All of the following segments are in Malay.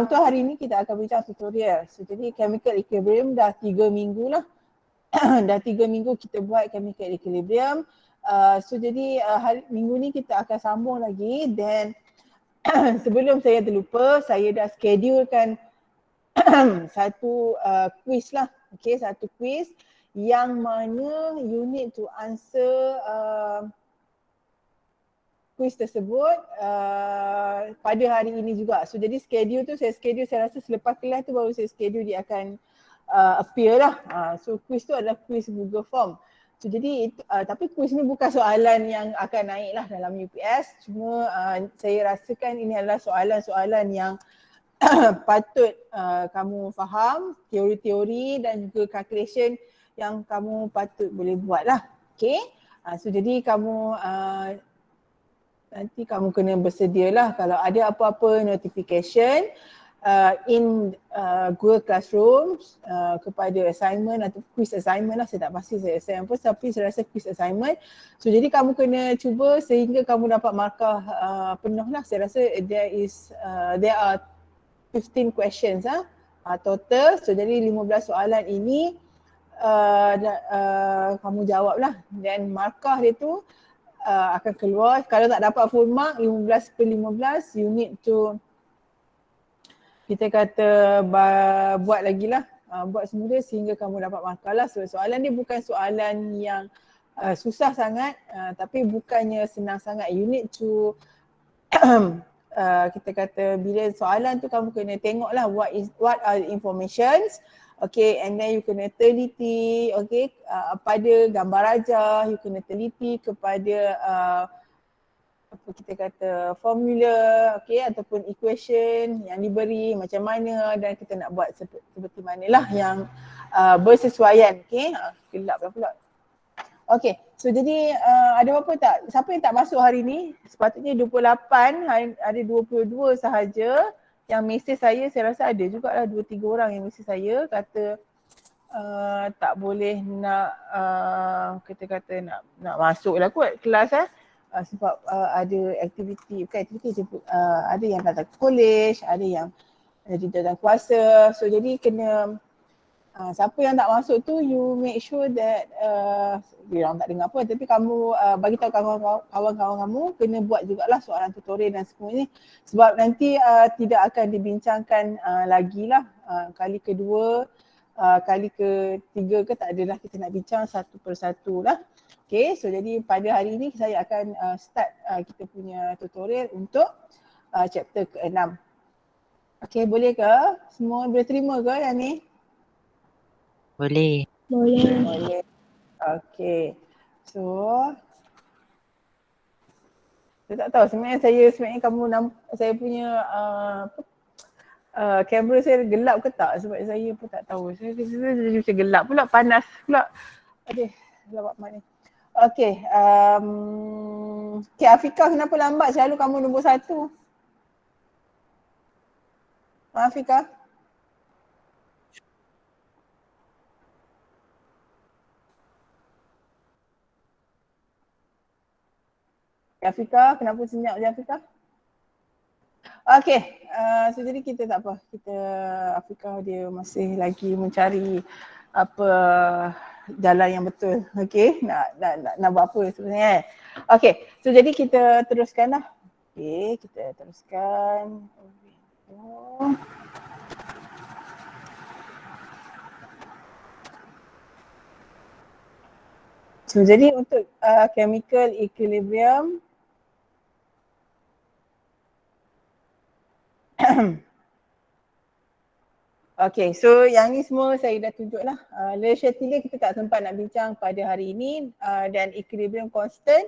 untuk hari ni kita akan bincang tutorial. So jadi chemical equilibrium dah 3 minggu lah. Dah 3 minggu kita buat chemical equilibrium. So jadi minggu ni kita akan sambung lagi. Dan sebelum saya terlupa, saya dah schedulekan satu quiz lah. Okay, satu quiz yang mana you need to answer quiz tersebut pada hari ini juga. So jadi schedule tu saya rasa selepas kelas tu baru saya schedule dia akan appear lah. So quiz tu adalah quiz Google Form. So jadi tapi quiz ni bukan soalan yang akan naik lah dalam UPS. Cuma saya rasakan ini adalah soalan-soalan yang patut kamu faham, teori-teori dan juga calculation yang kamu patut boleh buat lah. Okay. So jadi kamu nanti kamu kena bersedialah kalau ada apa-apa notification in Google Classroom kepada assignment atau quiz assignment lah. Saya tak pasti saya assign apa tapi saya rasa quiz assignment. So jadi kamu kena cuba sehingga kamu dapat markah penuh lah. Saya rasa there are 15 questions total. So jadi 15 soalan ini kamu jawab lah dan markah dia tu akan keluar. Kalau tak dapat full mark 15/15 you need to kita kata buat lagi lah, buat semula sehingga kamu dapat markah lah. So, soalan dia bukan soalan yang susah sangat tapi bukannya senang sangat. You need to kita kata bila soalan tu kamu kena tengok lah what are the informations. Okay, and then you kena teliti, okay, pada gambar rajah, you kena teliti kepada apa kita kata formula, okay, ataupun equation yang diberi macam mana dan kita nak buat seperti manalah yang bersesuaian, okay. Gelap lah pula. Okay, so jadi ada apa tak? Siapa yang tak masuk hari ni? Sepatutnya 28, ada 22 sahaja yang mesej saya rasa ada jugalah 2-3 orang yang mesej saya kata tak boleh nak kita kata nak masuk lah kot kelas sebab ada aktiviti, bukan aktiviti je, ada yang datang college, ada yang di dalam kuasa. So jadi kena siapa yang tak masuk tu you make sure that dia orang tak dengar apa tapi kamu bagi tahu kawan-kawan kamu kena buat jugalah soalan tutorial dan semua ni sebab nanti tidak akan dibincangkan lagi lah kali kedua, kali ketiga ke tak adalah kita nak bincang satu persatu lah. Okay, so jadi pada hari ini saya akan start kita punya tutorial untuk chapter ke-6. Okay, boleh ke? Semua boleh terima ke yang ni? Boleh. Boleh. Okay. So saya tak tahu sebenarnya kamu saya punya kamera saya gelap ke tak sebab saya pun tak tahu. Saya macam gelap pula, panas pula. Aduh, lawak mak ni. Okay. Okay, Afika kenapa lambat? Selalu kamu nombor 1. Afika? Afika, kenapa senyap je Afika? Okay, so jadi kita tak apa, Afika dia masih lagi mencari apa jalan yang betul, okay, nak buat apa sebenarnya. Okay, so jadi kita teruskan lah. Okay, kita teruskan. So jadi untuk chemical equilibrium okay, so yang ni semua saya dah tunjuk lah. Le Chatelier kita tak sempat nak bincang pada hari ini dan equilibrium constant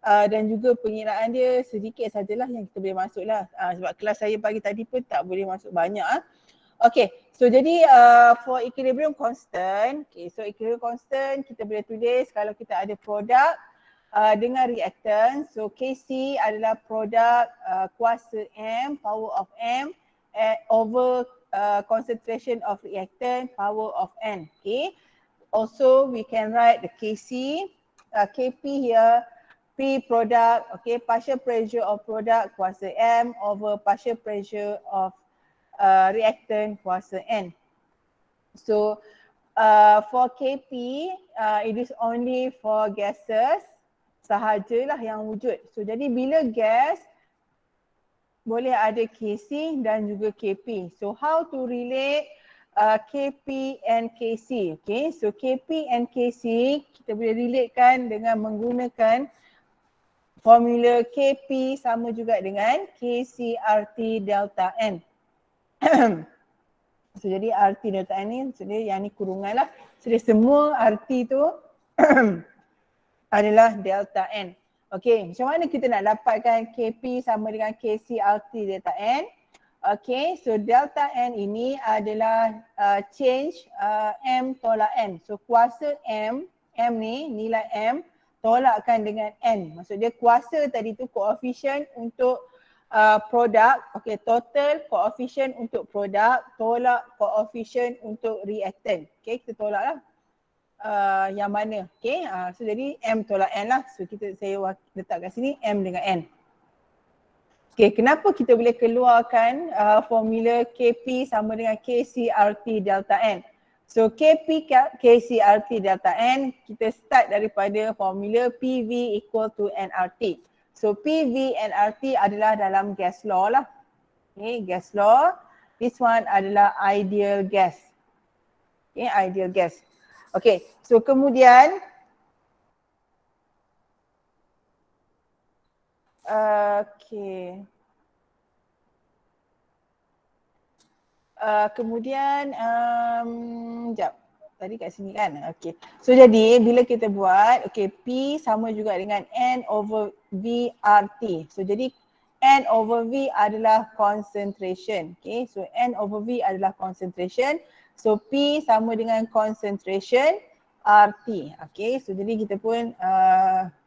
dan juga pengiraan dia sedikit sajalah yang kita boleh masuk lah sebab kelas saya pagi tadi pun tak boleh masuk banyak Okay, so jadi for equilibrium constant, okay, so equilibrium constant kita boleh tulis kalau kita ada produk dengan reactant. So Kc adalah produk kuasa M, power of M over concentration of reactant, power of N. Okay. Also we can write the Kc, Kp here, P product, okay, partial pressure of product kuasa M over partial pressure of reactant kuasa N. So for Kp, it is only for gases sahajalah yang wujud. So jadi bila gas boleh ada Kc dan juga Kp. So how to relate Kp and Kc? Okay, so Kp and Kc kita boleh relatekan dengan menggunakan formula Kp sama juga dengan Kc RT delta N. So jadi RT delta N ni, so dia yang ni kurungan lah. So dia semua RT tu adalah delta N. Okay, macam mana kita nak dapatkan Kp sama dengan Kc RT delta N? Okay, so delta N ini adalah change M tolak N. So kuasa M ni, nilai M tolakkan dengan N. Maksud dia kuasa tadi tu koefisien untuk produk, okay, total koefisien untuk produk tolak koefisien untuk reactant. Okay, kita tolak lah. Yang mana, okay, so jadi M tolak N lah, so saya letak kat sini M dengan N. Okay, kenapa kita boleh keluarkan formula Kp sama dengan Kc RT delta N? So Kp Kc RT delta N, kita start daripada formula PV equal to nRT. So PV nRT adalah dalam gas law lah. Okay, gas law, this one adalah ideal gas. Okay, ideal gas. Okay, so kemudian sekejap, tadi kat sini kan. Okay, so jadi bila kita buat, okay, P sama juga dengan N over V RT. So jadi N over V adalah concentration. Okay, so N over V adalah concentration. So P sama dengan concentration RT. Okay, so jadi kita pun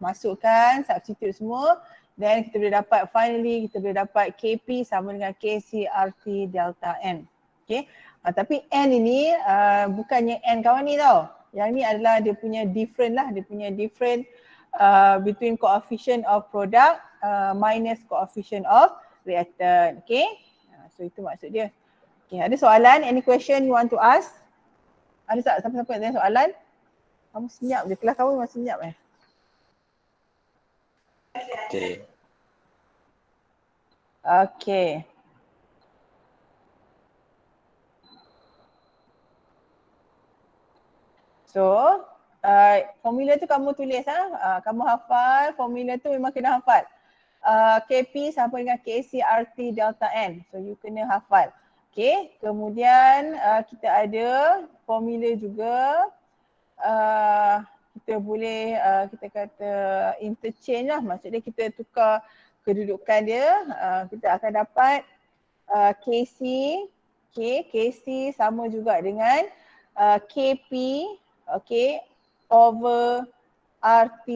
masukkan, substitute semua. Then kita boleh dapat, finally kita boleh dapat Kp sama dengan Kc RT delta N. Okay, tapi N ini bukannya N kawan ni tau. Yang ni adalah dia punya different lah, dia punya different between coefficient of product minus coefficient of reactant. Okay, so itu maksud dia. Okay, ada soalan? Any question you want to ask? Ada tak siapa-siapa yang tanya soalan? Kamu senyap je, kelas kamu memang senyap Okay. Okay. So, formula tu kamu tulis kamu hafal, formula tu memang kena hafal. Kp sama dengan Kc RT delta N. So you kena hafal. Okay, kemudian kita ada formula juga. Kita boleh kita kata interchange lah. Maksudnya kita tukar kedudukan dia. Kita akan dapat Kc, okay, Kc sama juga dengan Kp, okay, over RT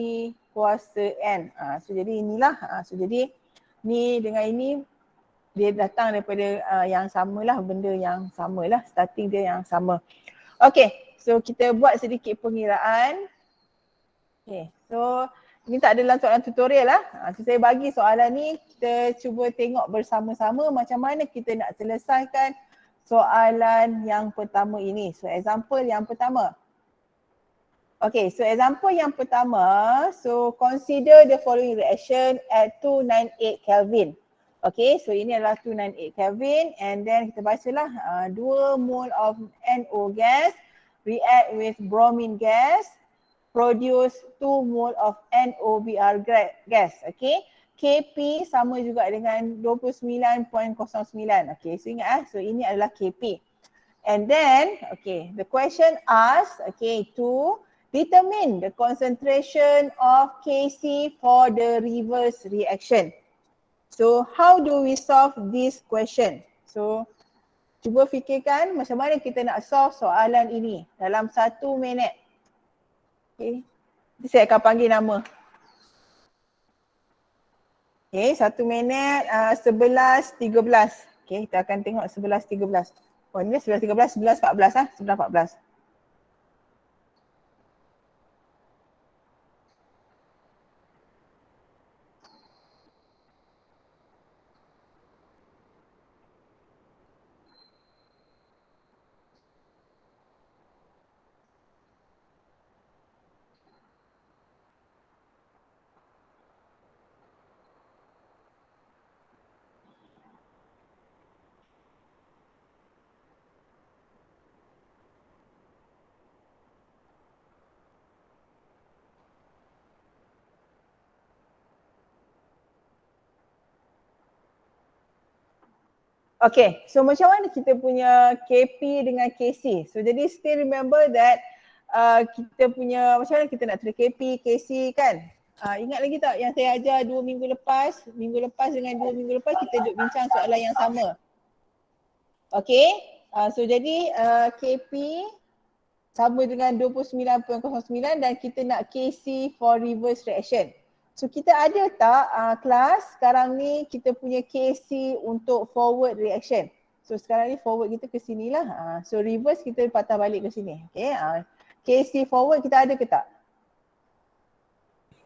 kuasa N. So jadi inilah, so jadi ni dengan ini dia datang daripada yang samalah, benda yang samalah, starting dia yang sama. Okay, so kita buat sedikit pengiraan. Okay, so ini tak ada dalam soalan tutorial lah. So saya bagi soalan ni, kita cuba tengok bersama-sama macam mana kita nak selesaikan soalan yang pertama ini. So example yang pertama. Okay, so example yang pertama, so consider the following reaction at 298 Kelvin. Okay, so ini adalah 298 Kelvin and then kita bacalah 2 mole of NO gas react with bromine gas produce 2 mole of NOBr gas. Okay, Kp sama juga dengan 29.09. Okay, so ingat so ini adalah Kp. And then, okay, the question asks, okay, to determine the concentration of Kc for the reverse reaction. So how do we solve this question? So cuba fikirkan macam mana kita nak solve soalan ini dalam 1 minit. Okay, nanti saya akan panggil nama. Okay, 1 minit 11.13. Okay, kita akan tengok 11.13. Oh ini 11.13, 11.14 11.14. Okay, so macam mana kita punya KP dengan KC? So jadi still remember that kita punya macam mana kita nak tulis KP, KC kan? Ingat lagi tak yang saya ajar 2 minggu lepas dengan 2 minggu lepas kita duduk bincang soalan yang sama. Okay, so jadi KP sama dengan 29.09 dan kita nak KC for reverse reaction. So kita ada tak kelas sekarang ni kita punya KC untuk forward reaction. So sekarang ni forward kita ke sini lah. So reverse kita patah balik ke sini. Okay. KC forward kita ada ke tak?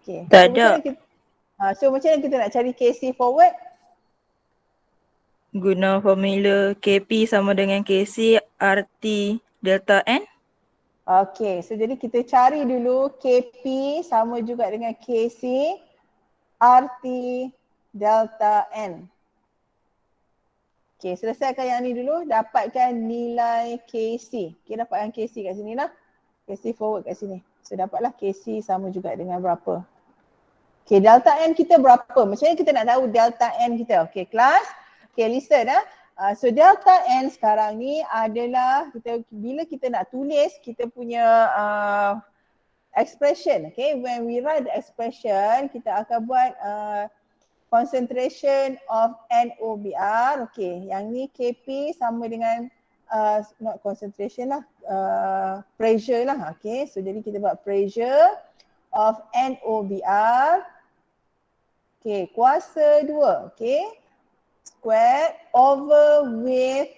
Okay. Tak ada. So macam mana kita nak cari KC forward? Guna formula KP sama dengan KC RT delta N. Okay, so jadi kita cari dulu KP sama juga dengan KC RT delta N. Okay, selesaikan yang ni dulu, dapatkan nilai KC. Okay, dapatkan KC kat sini lah. KC forward kat sini. So dapatlah KC sama juga dengan berapa. Okay, delta N kita berapa? Macam mana kita nak tahu delta N kita? Okay, kelas. Okay, listen . So delta N sekarang ni adalah bila kita nak tulis kita punya expression. Okay, when we write the expression kita akan buat concentration of NOBR. Okay, yang ni KP sama dengan not concentration lah, pressure lah. Okay, so jadi kita buat pressure of NOBR. Okay, kuasa 2. Okay, square over with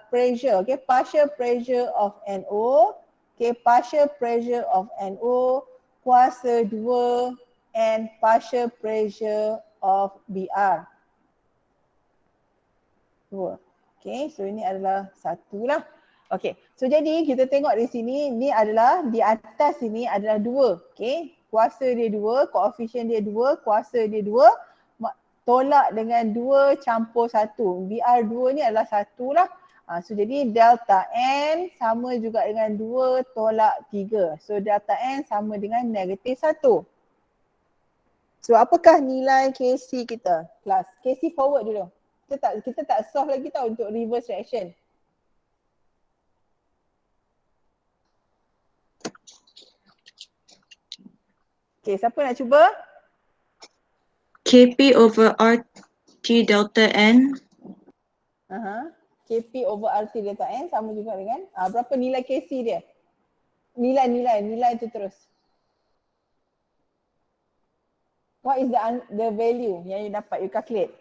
pressure. Okay, partial pressure of NO. Okay, partial pressure of NO kuasa 2 and partial pressure of BR. 2. Okay, so ini adalah 1 lah. Okay, so jadi kita tengok di sini, ni adalah di atas sini adalah 2. Okay, kuasa dia 2, koefisien dia 2, kuasa dia 2. Tolak dengan 2 campur 1. BR2 ni adalah 1 lah. So jadi delta N sama juga dengan 2 tolak 3. So delta N sama dengan negatif 1. So apakah nilai KC kita? Kelas KC forward dulu. Kita tak solve lagi tau untuk reverse reaction. Okay, siapa nak cuba? KP over RT delta N. KP over RT delta N sama juga dengan berapa nilai KC dia? Nilai tu terus. What is the value yang you dapat, you calculate?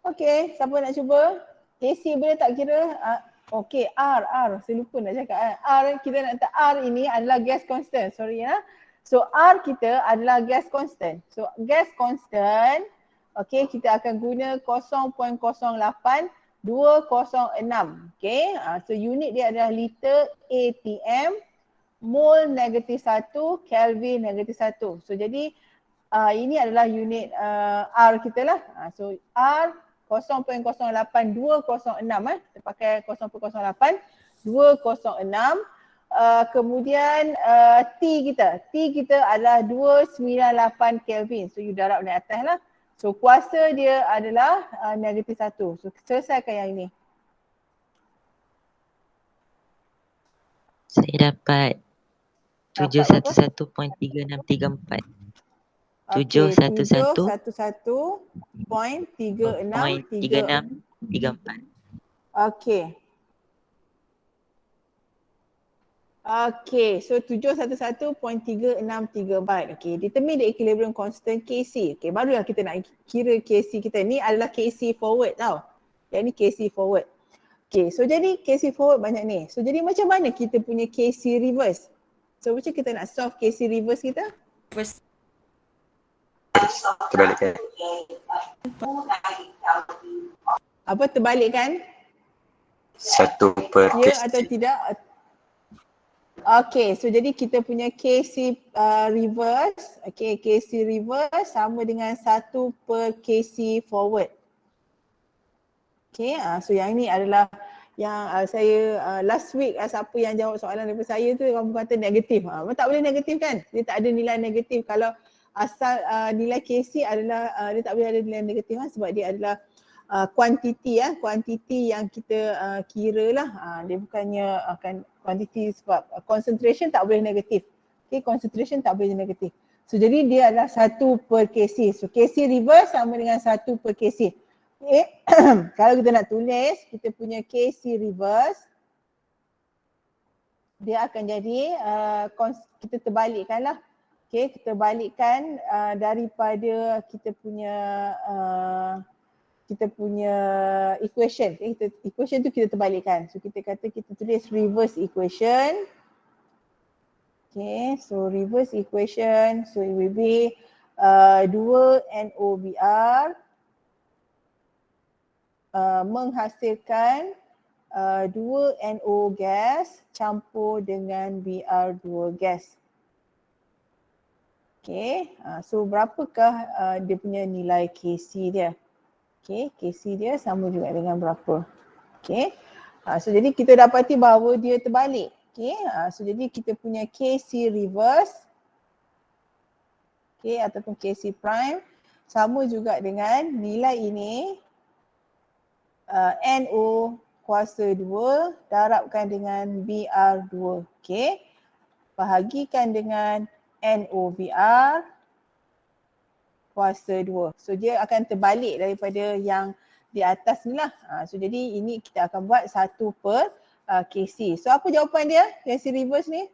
Okay, siapa nak cuba? KC boleh tak kira? Okay, R. Saya lupa nak cakap. R, kita nak letak R ini adalah gas constant. Sorry ya. So R kita adalah gas constant. So gas constant, okay, kita akan guna 0.08 206. Okay, so unit dia adalah liter ATM, mol negatif 1, Kelvin negatif 1. So jadi ini adalah unit R kita lah. So R 0.08206 kita pakai 0.08 206. Kemudian T kita adalah 298 Kelvin. So you darab naik atas lah. So kuasa dia adalah negatif 1. So selesaikan yang ini. Saya dapat 711.3634. 711.3634. Okay. Okay, so 711.363 Okay, determine the equilibrium constant KC. Okay, barulah kita nak kira KC kita. Ni adalah KC forward tau. Yang ni KC forward. Okay, so jadi KC forward banyak ni. So jadi macam mana kita punya KC reverse? So macam kita nak solve KC reverse kita? Terbalikkan. Apa terbalikkan? 1/KC. Ya atau tidak? Okay, so jadi kita punya KC reverse, okay, KC reverse sama dengan 1/KC forward. Okay, so yang ni adalah yang saya last week siapa yang jawab soalan daripada saya tu kamu kata negatif. Tak boleh negatif kan? Dia tak ada nilai negatif. Kalau asal nilai KC adalah dia tak boleh ada nilai negatif sebab dia adalah kuantiti yang kita kira lah. Dia bukannya akan kuantiti sebab concentration tak boleh negatif. Okay, concentration tak boleh negatif. So jadi dia adalah 1 per KC. So KC reverse sama dengan 1 per KC. Okay. Kalau kita nak tulis kita punya KC reverse, dia akan jadi kita terbalikkan lah. Okay, kita balikkan daripada kita punya equation. Okay, equation tu kita terbalikkan. So kita kata kita tulis reverse equation. Okay, so reverse equation, so it will be 2NOBr menghasilkan 2NO gas campur dengan Br2 gas. Okay, so berapakah dia punya nilai Kc dia? Okay, Kc dia sama juga dengan berapa? Okay, so jadi kita dapati bahawa dia terbalik. Okay, so jadi kita punya Kc reverse, okay, ataupun Kc prime sama juga dengan nilai ini NO kuasa 2 darabkan dengan Br2. Okay, bahagikan dengan NOBr kuasa 2. So dia akan terbalik daripada yang di atas ni lah. So jadi ini kita akan buat 1 per KC. So apa jawapan dia? KC reverse ni?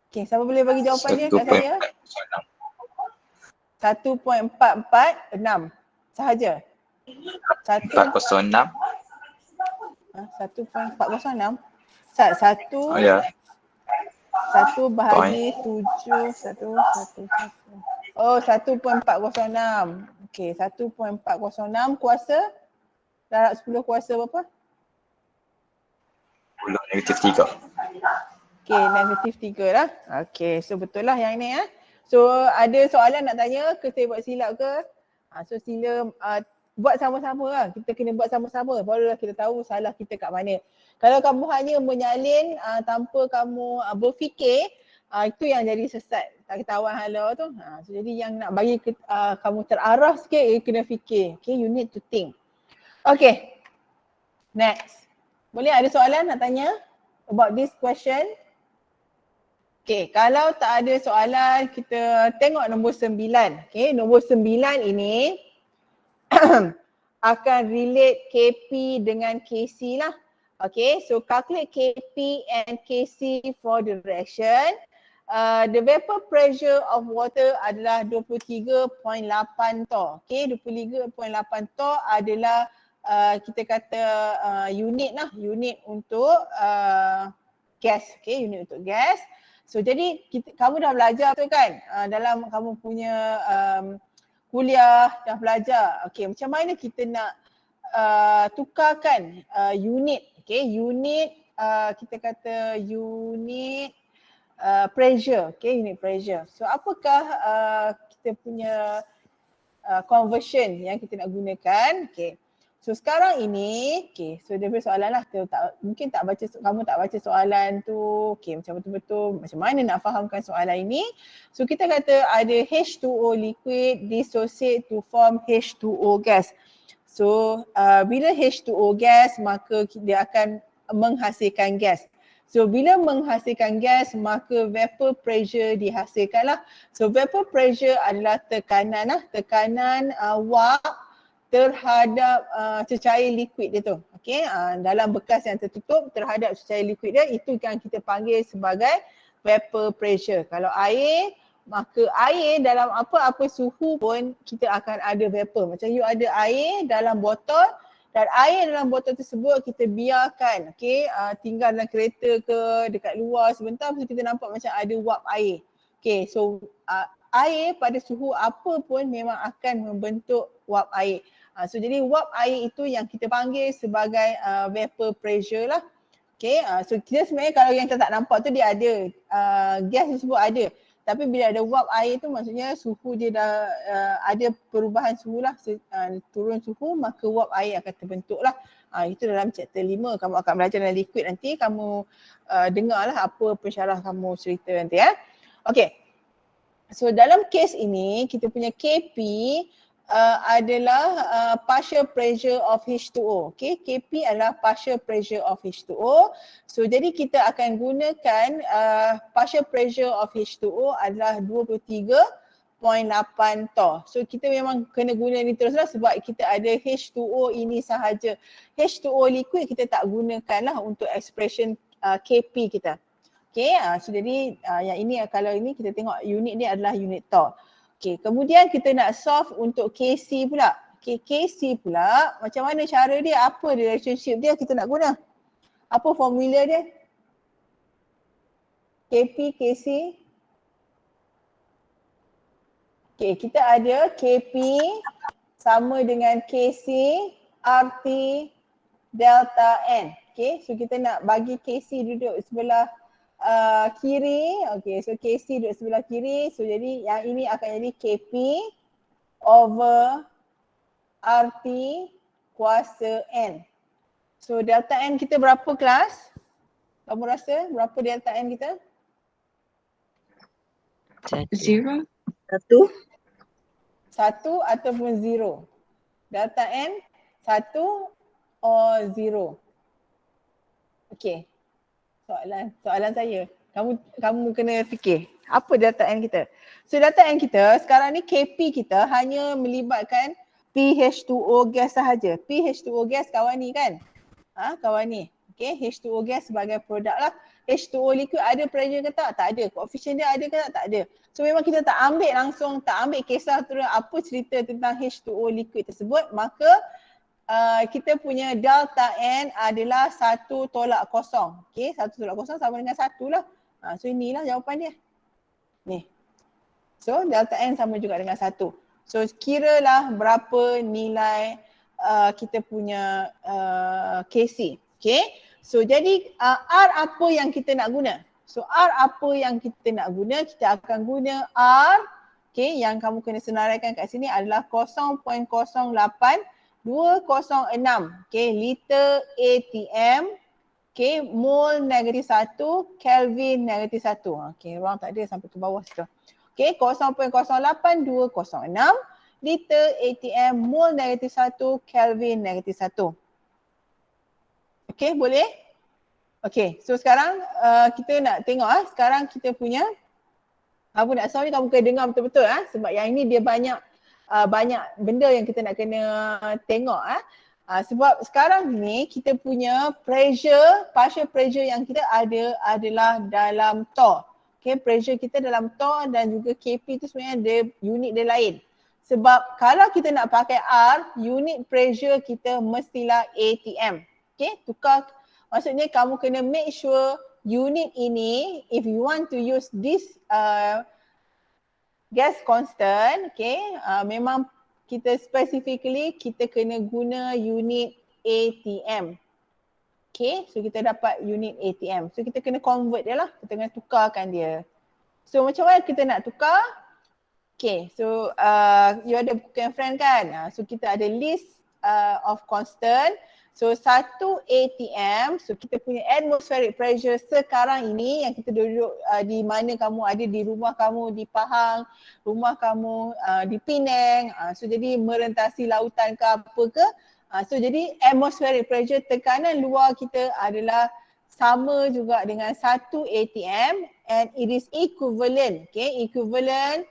Okay, siapa boleh bagi jawapan dia kat saya? 1.446 sahaja. 406. 1.406. Satu. Oh ya. 1 bahagi 7, 1. Oh, 1.406. Okey, 1.406 kuasa darab 10 kuasa berapa? 10 negatif 3. Okey, negatif 3 lah. Okey, so betul lah yang ni So ada soalan nak tanya ke saya buat silap ke? So sila buat sama-sama lah. Kita kena buat sama-sama barulah kita tahu salah kita kat mana. Kalau kamu hanya menyalin tanpa kamu berfikir, itu yang jadi sesat. Tak ketahuan hala tu. So jadi yang nak bagi kamu terarah sikit, kena fikir. Okay, you need to think. Okay, next. Boleh ada soalan nak tanya about this question? Okay, kalau tak ada soalan, kita tengok nombor 9. Okay, nombor 9 ini akan relate KP dengan KC lah. Okay, so calculate KP and KC for the reaction. The vapor pressure of water adalah 23.8 torr. Okay, 23.8 torr adalah kita kata unit lah, unit untuk gas. Okay, unit untuk gas. So jadi kamu dah belajar tu kan dalam kamu punya kuliah dah belajar. Okay, macam mana kita nak tukarkan unit. Okay, unit kita kata unit pressure. Okay, unit pressure. So apakah kita punya conversion yang kita nak gunakan? Okay. So sekarang ini, okay, so dia punya soalan lah, mungkin kamu tak baca soalan tu, okay, macam betul-betul macam mana nak fahamkan soalan ini. So kita kata ada H2O liquid dissociate to form H2O gas. So bila H2O gas maka dia akan menghasilkan gas. So bila menghasilkan gas maka vapor pressure dihasilkan lah. So vapor pressure adalah tekanan lah, tekanan wap terhadap cecair liquid dia tu. Okay, dalam bekas yang tertutup terhadap cecair liquid dia, itu yang kita panggil sebagai vapor pressure. Kalau air, maka air dalam apa-apa suhu pun kita akan ada vapor. Macam you ada air dalam botol dan air dalam botol tersebut kita biarkan, okay, tinggal dalam kereta ke dekat luar sebentar, lepas kita nampak macam ada wap air. Okay, so air pada suhu apa pun memang akan membentuk wap air. So jadi wap air itu yang kita panggil sebagai vapor pressure lah. Okay, so kita sebenarnya kalau yang kita tak nampak tu dia ada, gas tersebut ada. Tapi bila ada wap air tu maksudnya suhu dia dah ada perubahan suhu lah, turun suhu maka wap air akan terbentuk lah. Itu dalam chapter 5, kamu akan belajar dalam liquid nanti, kamu dengarlah apa pensyarah kamu cerita nanti ya. Okay, so dalam kes ini kita punya KP adalah partial pressure of H2O. Okay, KP adalah partial pressure of H2O. So jadi kita akan gunakan partial pressure of H2O adalah 23.8 torr. So kita memang kena guna ni teruslah sebab kita ada H2O ini sahaja. H2O liquid kita tak gunakan lah untuk expression KP kita. Okay, so jadi yang ini kalau ini kita tengok unit dia adalah unit torr. Okay, kemudian kita nak solve untuk KC pula. Okay, KC pula macam mana cara dia, apa relationship dia kita nak guna? Apa formula dia? KP, KC. Okay, kita ada KP sama dengan KC RT delta N. Okay, so kita nak bagi KC duduk sebelah kiri. Okay, so KC duduk sebelah kiri. So jadi yang ini akan jadi KP over RT kuasa N. So delta N kita berapa kelas? Kamu rasa berapa delta N kita? 1. 1. 1 ataupun 0? Delta N 1 or 0? Okay. Soalan saya. Kamu kena fikir. Apa delta N kita? So delta N kita sekarang ni KP kita hanya melibatkan PH2O gas sahaja. PH2O gas kawan ni kan? Kawan ni. Okay, H2O gas sebagai produk lah. H2O liquid ada pressure ke tak? Tak ada. Coefficient dia ada ke tak? Tak ada. So memang kita tak ambil langsung, tak ambil kisah terus apa cerita tentang H2O liquid tersebut. Maka kita punya delta N adalah 1 tolak kosong. Okay, 1 tolak kosong sama dengan 1 lah. So inilah jawapan dia. Ni. So delta N sama juga dengan 1. So kiralah berapa nilai kita punya KC. Okay, so jadi R apa yang kita nak guna? So R apa yang kita nak guna? Kita akan guna R, okay, yang kamu kena senaraikan kat sini adalah 0.08 206, okay, liter ATM, okay, mol negatif 1, Kelvin negatif 1. Okay, ruang tak ada sampai ke bawah situ. Okay, 0.08 206 liter ATM, mol negatif 1, Kelvin negatif 1. Okay, boleh? Okay, so sekarang kita nak tengok sekarang kita punya apa nak soal ni kamu kena dengar betul-betul sebab yang ini dia banyak benda yang kita nak kena tengok sebab sekarang ni kita punya pressure, partial pressure yang kita ada adalah dalam torr. Okay, pressure kita dalam torr dan juga KP tu sebenarnya dia unit dia lain. Sebab kalau kita nak pakai R, unit pressure kita mestilah ATM. Okay, tukar, maksudnya kamu kena make sure unit ini, if you want to use this gas constant, okay, memang kita specifically kita kena guna unit ATM. Okay, so kita dapat unit ATM. So kita kena convert dia lah, kita kena tukarkan dia. So macam mana kita nak tukar? Okay, so you ada buku yang friend kan? So kita ada list of constant. So 1 ATM, so kita punya atmospheric pressure sekarang ini yang kita duduk di mana kamu ada, di rumah kamu di Pahang, rumah kamu di Penang, so jadi merentasi lautan ke apa ke. So jadi atmospheric pressure tekanan luar kita adalah sama juga dengan 1 ATM and it is equivalent, okay, equivalent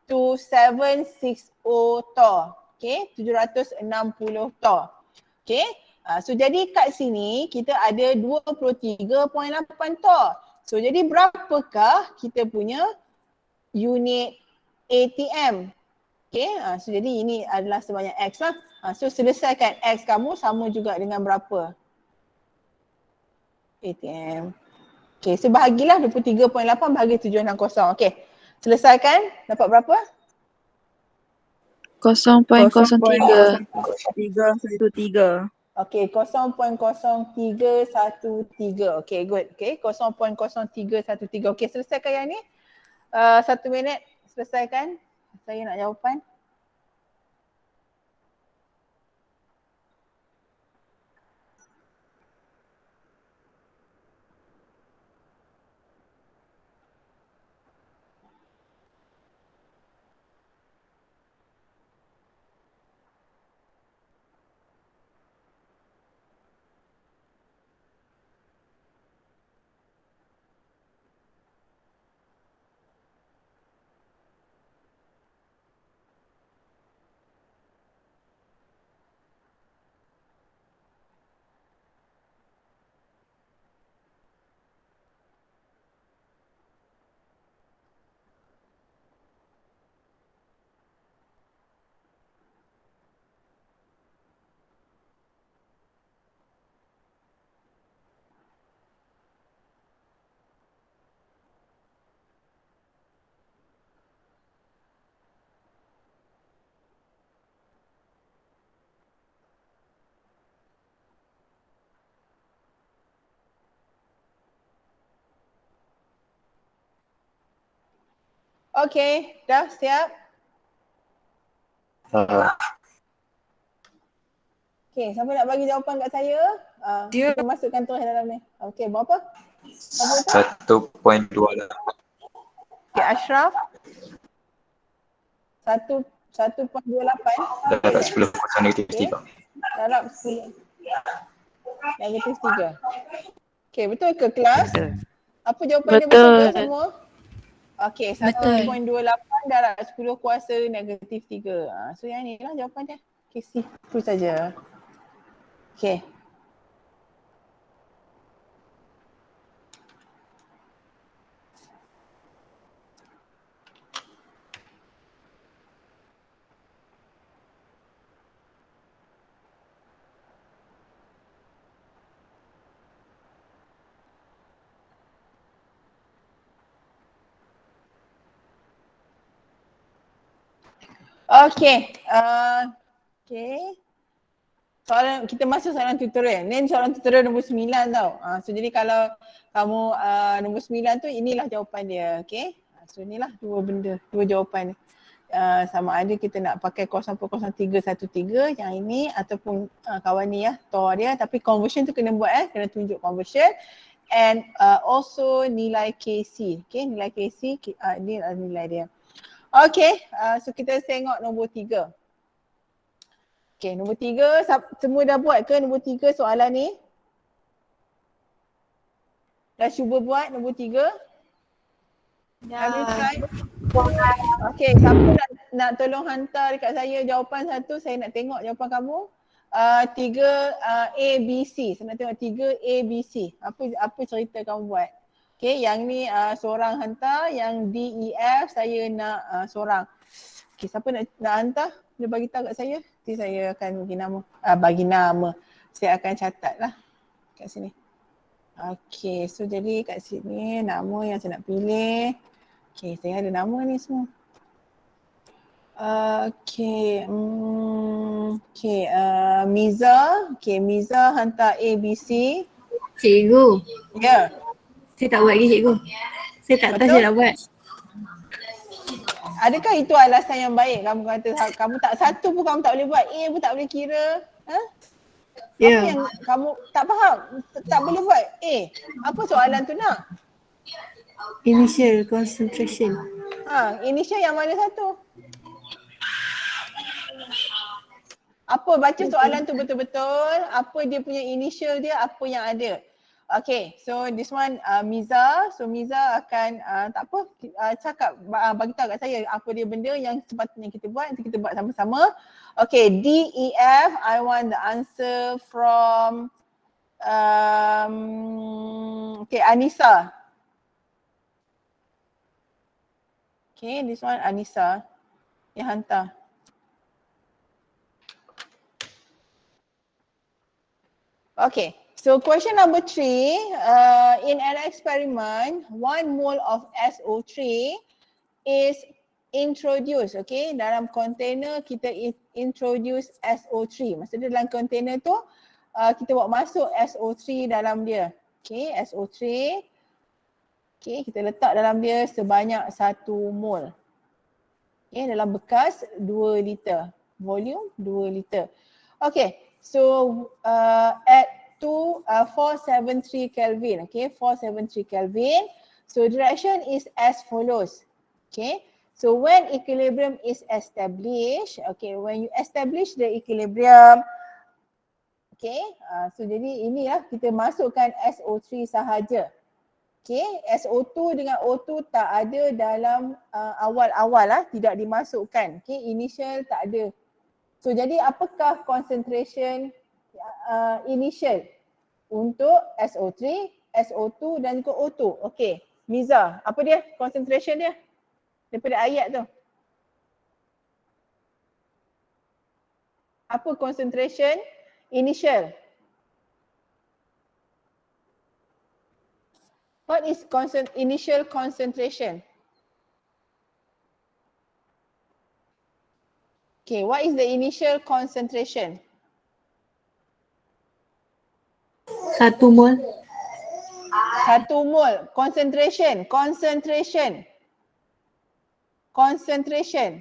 to 760 torr, okay, 760 torr, okay. So jadi kat sini kita ada 23.8 torr. So jadi berapakah kita punya unit ATM? Okay, so jadi ini adalah sebanyak X lah. So selesaikan X kamu sama juga dengan berapa? ATM. Okay, so bahagilah 23.8 bahagi 760. Okay, selesaikan dapat berapa? 0.0313. Okay, 0.0313. Okay, good. Okay, 0.0313. Okay, selesaikan yang ni. 1 minit selesaikan. Saya nak jawapan. Okay, dah siap? Okay, siapa nak bagi jawapan kat saya? Kita masukkan terus dalam ni. Okay, berapa? Apa tu? 1.28. Okay, Ashraf. 1.28. Darab 10 kosong negatif 3. Darab 10. Negatif 3. Okay, betul ke kelas? Betul. Apa jawapan dia betul ke semua? Okay, 1.28 darab 10 kuasa negatif 3. So yang ni lah jawapan dia. Okay, situ saja. Okay. Okay. Okay. Soalan, kita masuk soalan tutorial. Ni soalan tutorial nombor 9 tau. So jadi kalau kamu nombor 9 tu inilah jawapan dia. Okay. So inilah dua benda, dua jawapan. Sama ada kita nak pakai 0.0313 yang ini ataupun kawan ni ya, Tor dia. Tapi conversion tu kena buat kena tunjuk conversion. And also nilai KC. Okay, nilai KC ni adalah nilai dia. Okay, so kita tengok nombor 3. Okay, nombor 3, semua dah buat ke nombor 3 soalan ni? Dah cuba buat nombor 3? Have you tried? Okay, siapa nak tolong hantar dekat saya jawapan satu, saya nak tengok jawapan kamu. 3 A, B, C. Saya nak tengok 3 A, B, C. Apa cerita kamu buat? Okay, yang ni seorang hantar, yang D, E, F saya nak seorang. Okay, siapa nak hantar? Dia bagi tahu kat saya. Nanti saya akan bagi nama. Saya akan catat lah kat sini. Okay, so jadi kat sini nama yang saya nak pilih. Okay, saya ada nama ni semua. Okay, Miza. Okay, Miza hantar A, B, C. Cikgu. Ya. Saya tak buat lagi cikgu. Saya tak tahu saya nak buat. Adakah itu alasan yang baik kamu kata kamu tak satu pun kamu tak boleh buat, A pun tak boleh kira? Ya. Apa yang kamu tak faham? Tak boleh buat A. Apa soalan tu nak? Initial concentration. Initial yang mana satu? Apa baca soalan tu betul-betul, apa dia punya initial dia, apa yang ada. Okay, so this one Miza. So Miza akan tak apa, cakap bagi tahu kat saya apa dia benda yang sepatutnya kita buat. Nanti kita buat sama-sama. Okay, D, E, F, I want the answer from okay, Anissa. Okay, this one Anissa yang hantar. Okay. So question number 3, in an experiment, 1 mole of SO3 is introduced, okay, dalam container kita introduce SO3. Maksudnya dalam container tu kita buat masuk SO3 dalam dia. Okay, SO3. Okay, kita letak dalam dia sebanyak 1 mol. Okay, dalam bekas 2 liter. Volume 2 liter. Okay, so at 473 Kelvin. Okay, 473 Kelvin. So direction is as follows. Okay, so when equilibrium is established, okay, when you establish the equilibrium, okay, so jadi inilah kita masukkan SO3 sahaja. Okay, SO2 dengan O2 tak ada dalam awal-awal lah, tidak dimasukkan. Okay, initial tak ada. So jadi apakah concentration initial untuk SO3, SO2 dan juga O2? Okay, Miza, apa dia concentration dia daripada ayat tu? Apa concentration initial? What is initial concentration? Okay, what is the initial concentration? 1 mol. 1 mol. Concentration. Concentration. Concentration.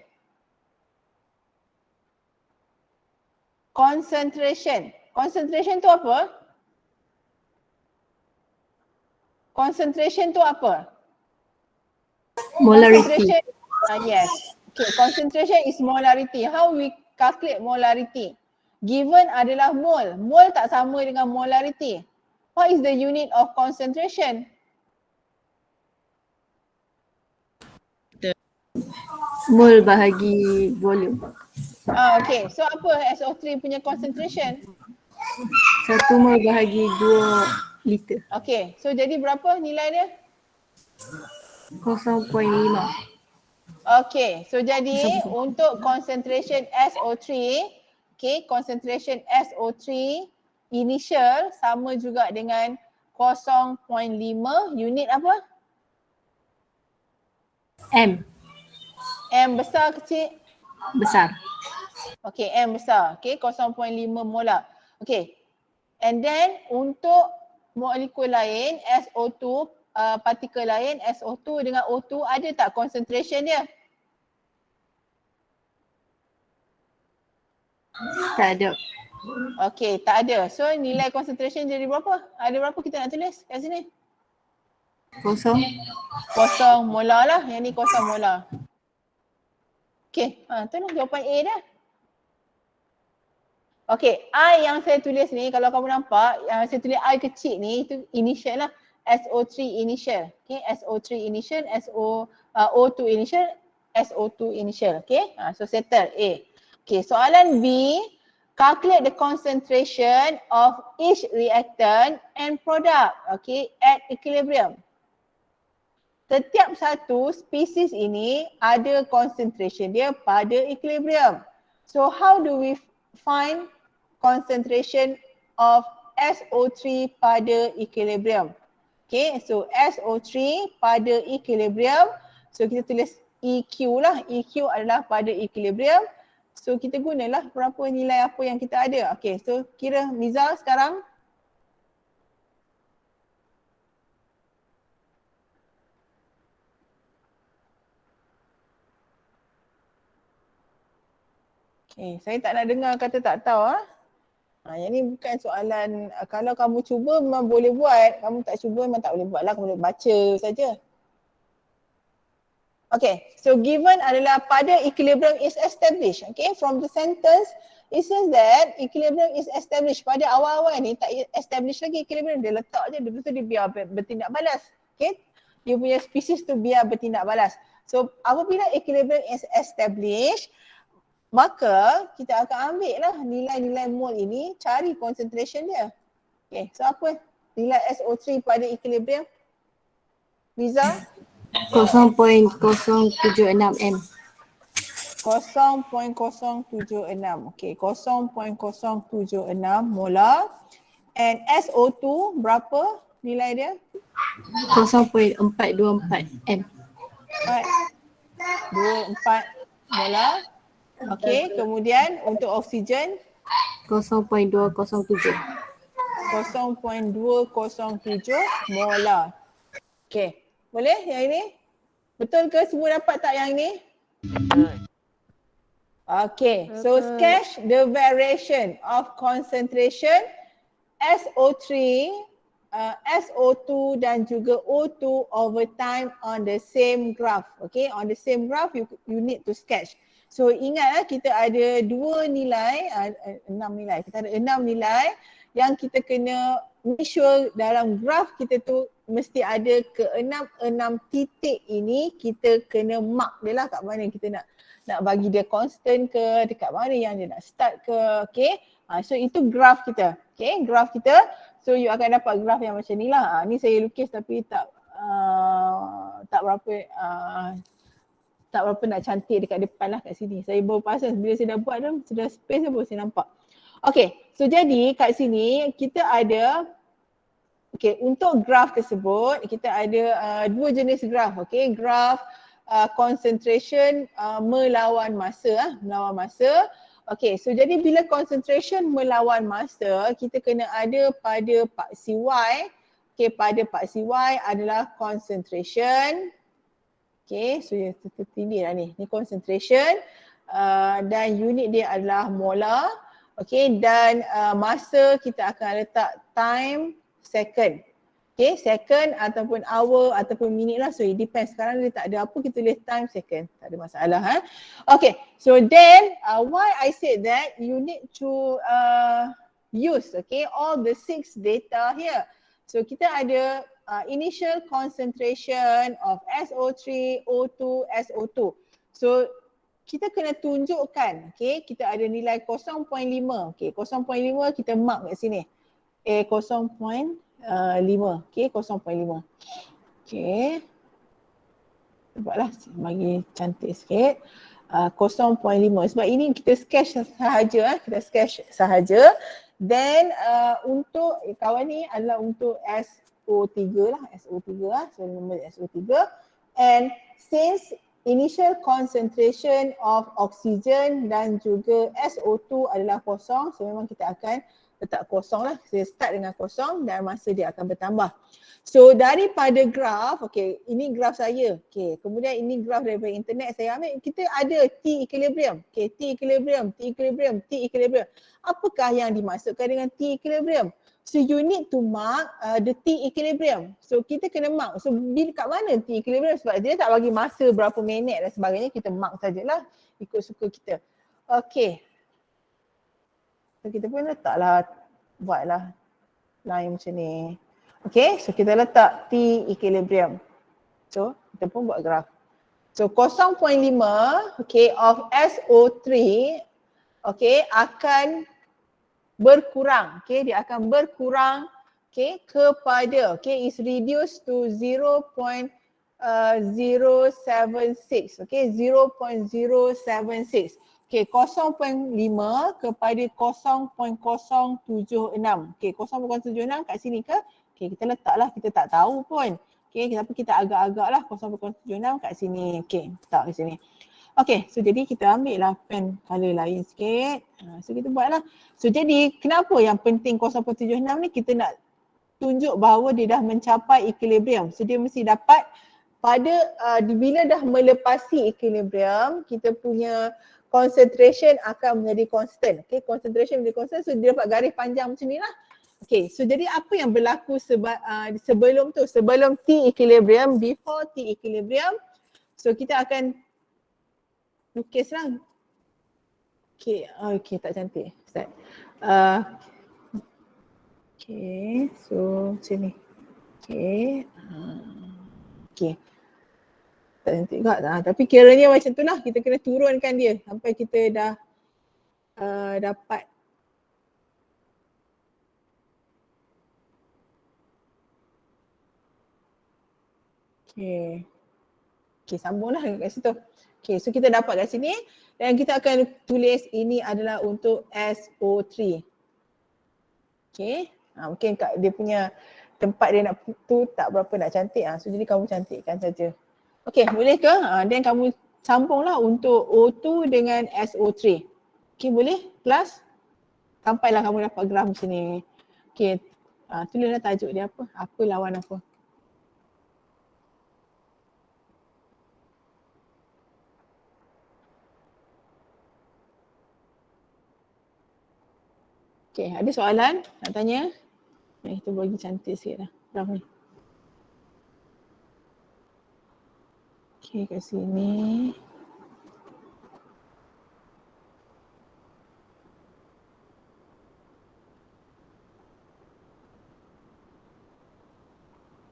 Concentration. Concentration tu apa? Concentration tu apa? Molarity. Concentration, yes. Okay, concentration is molarity. How we calculate molarity? Given adalah mol. Mol tak sama dengan molarity. What is the unit of concentration? Mol bahagi volume. Okay, so apa SO3 punya concentration? 1 mol bahagi 2 liter. Okay, so jadi berapa nilai dia? 0.5. Okay, so jadi untuk concentration SO3, okay, concentration SO3 initial sama juga dengan 0.5 unit apa? M. M besar kecil? Besar. Okay, M besar. Okay, 0.5 molar. Okay, and then untuk molekul lain SO2, partikel lain SO2 dengan O2 ada tak concentration dia? Tak ada. Okay, tak ada. So nilai concentration jadi berapa? Ada berapa kita nak tulis kat sini? 0. 0 molar lah. Yang ni 0 molar. Okay, tu lah jawapan A dah. Okay, I yang saya tulis ni, kalau kamu nampak, yang saya tulis I kecil ni, itu initial lah. SO3 initial. Okay, SO3 initial, O2 initial, SO2 initial. Okay, so settle A. Okay, soalan B, calculate the concentration of each reactant and product, okay, at equilibrium. Setiap satu spesies ini ada concentration dia pada equilibrium. So how do we find concentration of SO3 pada equilibrium? Okay, so SO3 pada equilibrium, so kita tulis EQ lah. EQ adalah pada equilibrium. So kita gunalah berapa nilai apa yang kita ada. Okay, so kira Miza sekarang. Okay, saya tak nak dengar kata tak tahu. Yang ni bukan soalan, kalau kamu cuba memang boleh buat, kamu tak cuba memang tak boleh buat lah, kamu boleh baca saja. Okay, so given adalah pada equilibrium is established. Okay, from the sentence, it says that equilibrium is established. Pada awal-awal ni tak establish lagi equilibrium, dia letak je, lepas tu dia biar bertindak balas. Okay, dia punya spesies tu biar bertindak balas. So apabila equilibrium is established, maka kita akan ambil lah nilai-nilai mol ini, cari concentration dia. Okay, so apa nilai SO3 pada equilibrium? Riza? 0.076 M. 0.076. Okay, 0.076 molar. And SO2 berapa nilai dia? 0.424 M. 424 molar. Okay, kemudian untuk oksigen 0.207. 0.207 molar. Okay, Boleh yang ini? Betul ke semua dapat tak yang ni? Okay, so sketch the variation of concentration SO3, SO2 dan juga O2 over time on the same graph. Okay, on the same graph you need to sketch. So ingatlah kita ada 6 nilai. Kita ada 6 nilai yang kita kena make sure dalam graph kita tu mesti ada ke-6 titik ini kita kena mark dia lah kat mana kita nak bagi dia constant ke, dekat mana yang dia nak start ke, okay. So itu graph kita, okay, graph kita. So you akan dapat graph yang macam ni lah. Ni saya lukis tapi tak berapa nak cantik dekat depan lah kat sini. Saya baru pasal bila saya dah buat tu, sudah space baru saya nampak. Okay, so jadi kat sini kita ada, okay, untuk graph tersebut kita ada 2 jenis graph, okay. Graph concentration melawan masa, Okay, so jadi bila concentration melawan masa, kita kena ada pada paksi Y. Okay, pada paksi Y adalah concentration. Okay, so tertindih lah ni. Ni concentration dan unit dia adalah molar. Okay, dan masa kita akan letak time second. Okay, second ataupun hour ataupun minit lah. So it depends. Sekarang dia tak ada apa, kita tulis time second. Tak ada masalah. Okay, so then why I said that you need to use, okay, all the 6 data here. So kita ada initial concentration of SO3, O2, SO2. So kita kena tunjukkan, okay, kita ada nilai 0.5. Okay, 0.5 kita mark kat sini. 0.5, okay, 0.5. Okay. Buatlah bagi cantik sikit. 0.5 sebab ini kita sketch sahaja, Then untuk kawan ni adalah untuk SO3 lah, so nombor SO3. And since initial concentration of oxygen dan juga SO2 adalah kosong, so memang kita akan letak kosong lah. Saya start dengan kosong dan masa dia akan bertambah. So daripada graf, okay, ini graf saya. Okay, kemudian ini graf daripada internet saya ambil. Kita ada T equilibrium. Okay, T equilibrium. Apakah yang dimaksudkan dengan T equilibrium? So you need to mark the T equilibrium. So kita kena mark. So bila kat mana T equilibrium? Sebab dia tak bagi masa berapa minit dan sebagainya. Kita mark sajalah ikut suka kita. Okay. So kita pun buatlah line macam ni. Okay, so kita letak T equilibrium. So kita pun buat graf. So 0.5, okay, of SO3, okay, akan berkurang. Okay, dia akan berkurang, okay, kepada, okay, is reduced to 0.076. Okay, 0.076. Okay, 0.5 kepada 0.076. Okay, 0.076 kat sini ke? Okay, kita letaklah, kita tak tahu pun. Okay, tapi kita agak-agak lah 0.076 kat sini. Okay, letak kat sini. Okay, so jadi kita ambil lah pen color lain sikit. So kita buatlah. So jadi kenapa yang penting 0.76 ni, kita nak tunjuk bahawa dia dah mencapai equilibrium. So dia mesti dapat pada bila dah melepasi equilibrium, kita punya concentration akan menjadi constant. Okay, concentration menjadi constant, so dia dapat garis panjang macam ni lah. Okay, so jadi apa yang berlaku sebelum tu, sebelum T equilibrium, before T equilibrium, so kita akan lukis lah. Okay, okay, tak cantik. Start. Okay, so macam ni. Okay, okay. Tak cantik juga. Tapi kiranya macam tu lah, kita kena turunkan dia sampai kita dah dapat. Okay. Okay, sambunglah kat situ. Okay, so kita dapat kat sini dan kita akan tulis ini adalah untuk SO3. Okay, mungkin kat dia punya tempat dia nak tu tak berapa nak cantik. So jadi kamu cantikkan saja. Okay, boleh ke? Dan kamu sambunglah untuk O2 dengan SO3. Okay, boleh? Kelas? Sampailah kamu dapat graf macam ni. Okay, tulislah tajuk dia apa? Apa lawan apa? Okay, ada soalan nak tanya? Kita bagi cantik sikit lah graf ni. Okay, kat sini.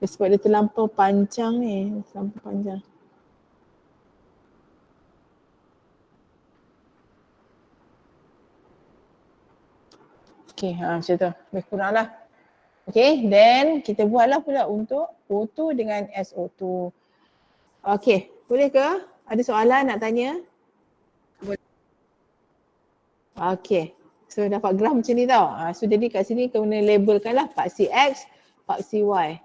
Sebab dia terlampau panjang ni, terlampau panjang. Okay, macam tu. Lebih kurang lah. Okay, then kita buatlah pula untuk O2 dengan SO2. Okay, boleh ke? Ada soalan nak tanya? Okay, so dapat graf macam ni tau. So jadi kat sini kena labelkan lah paksi X, paksi Y.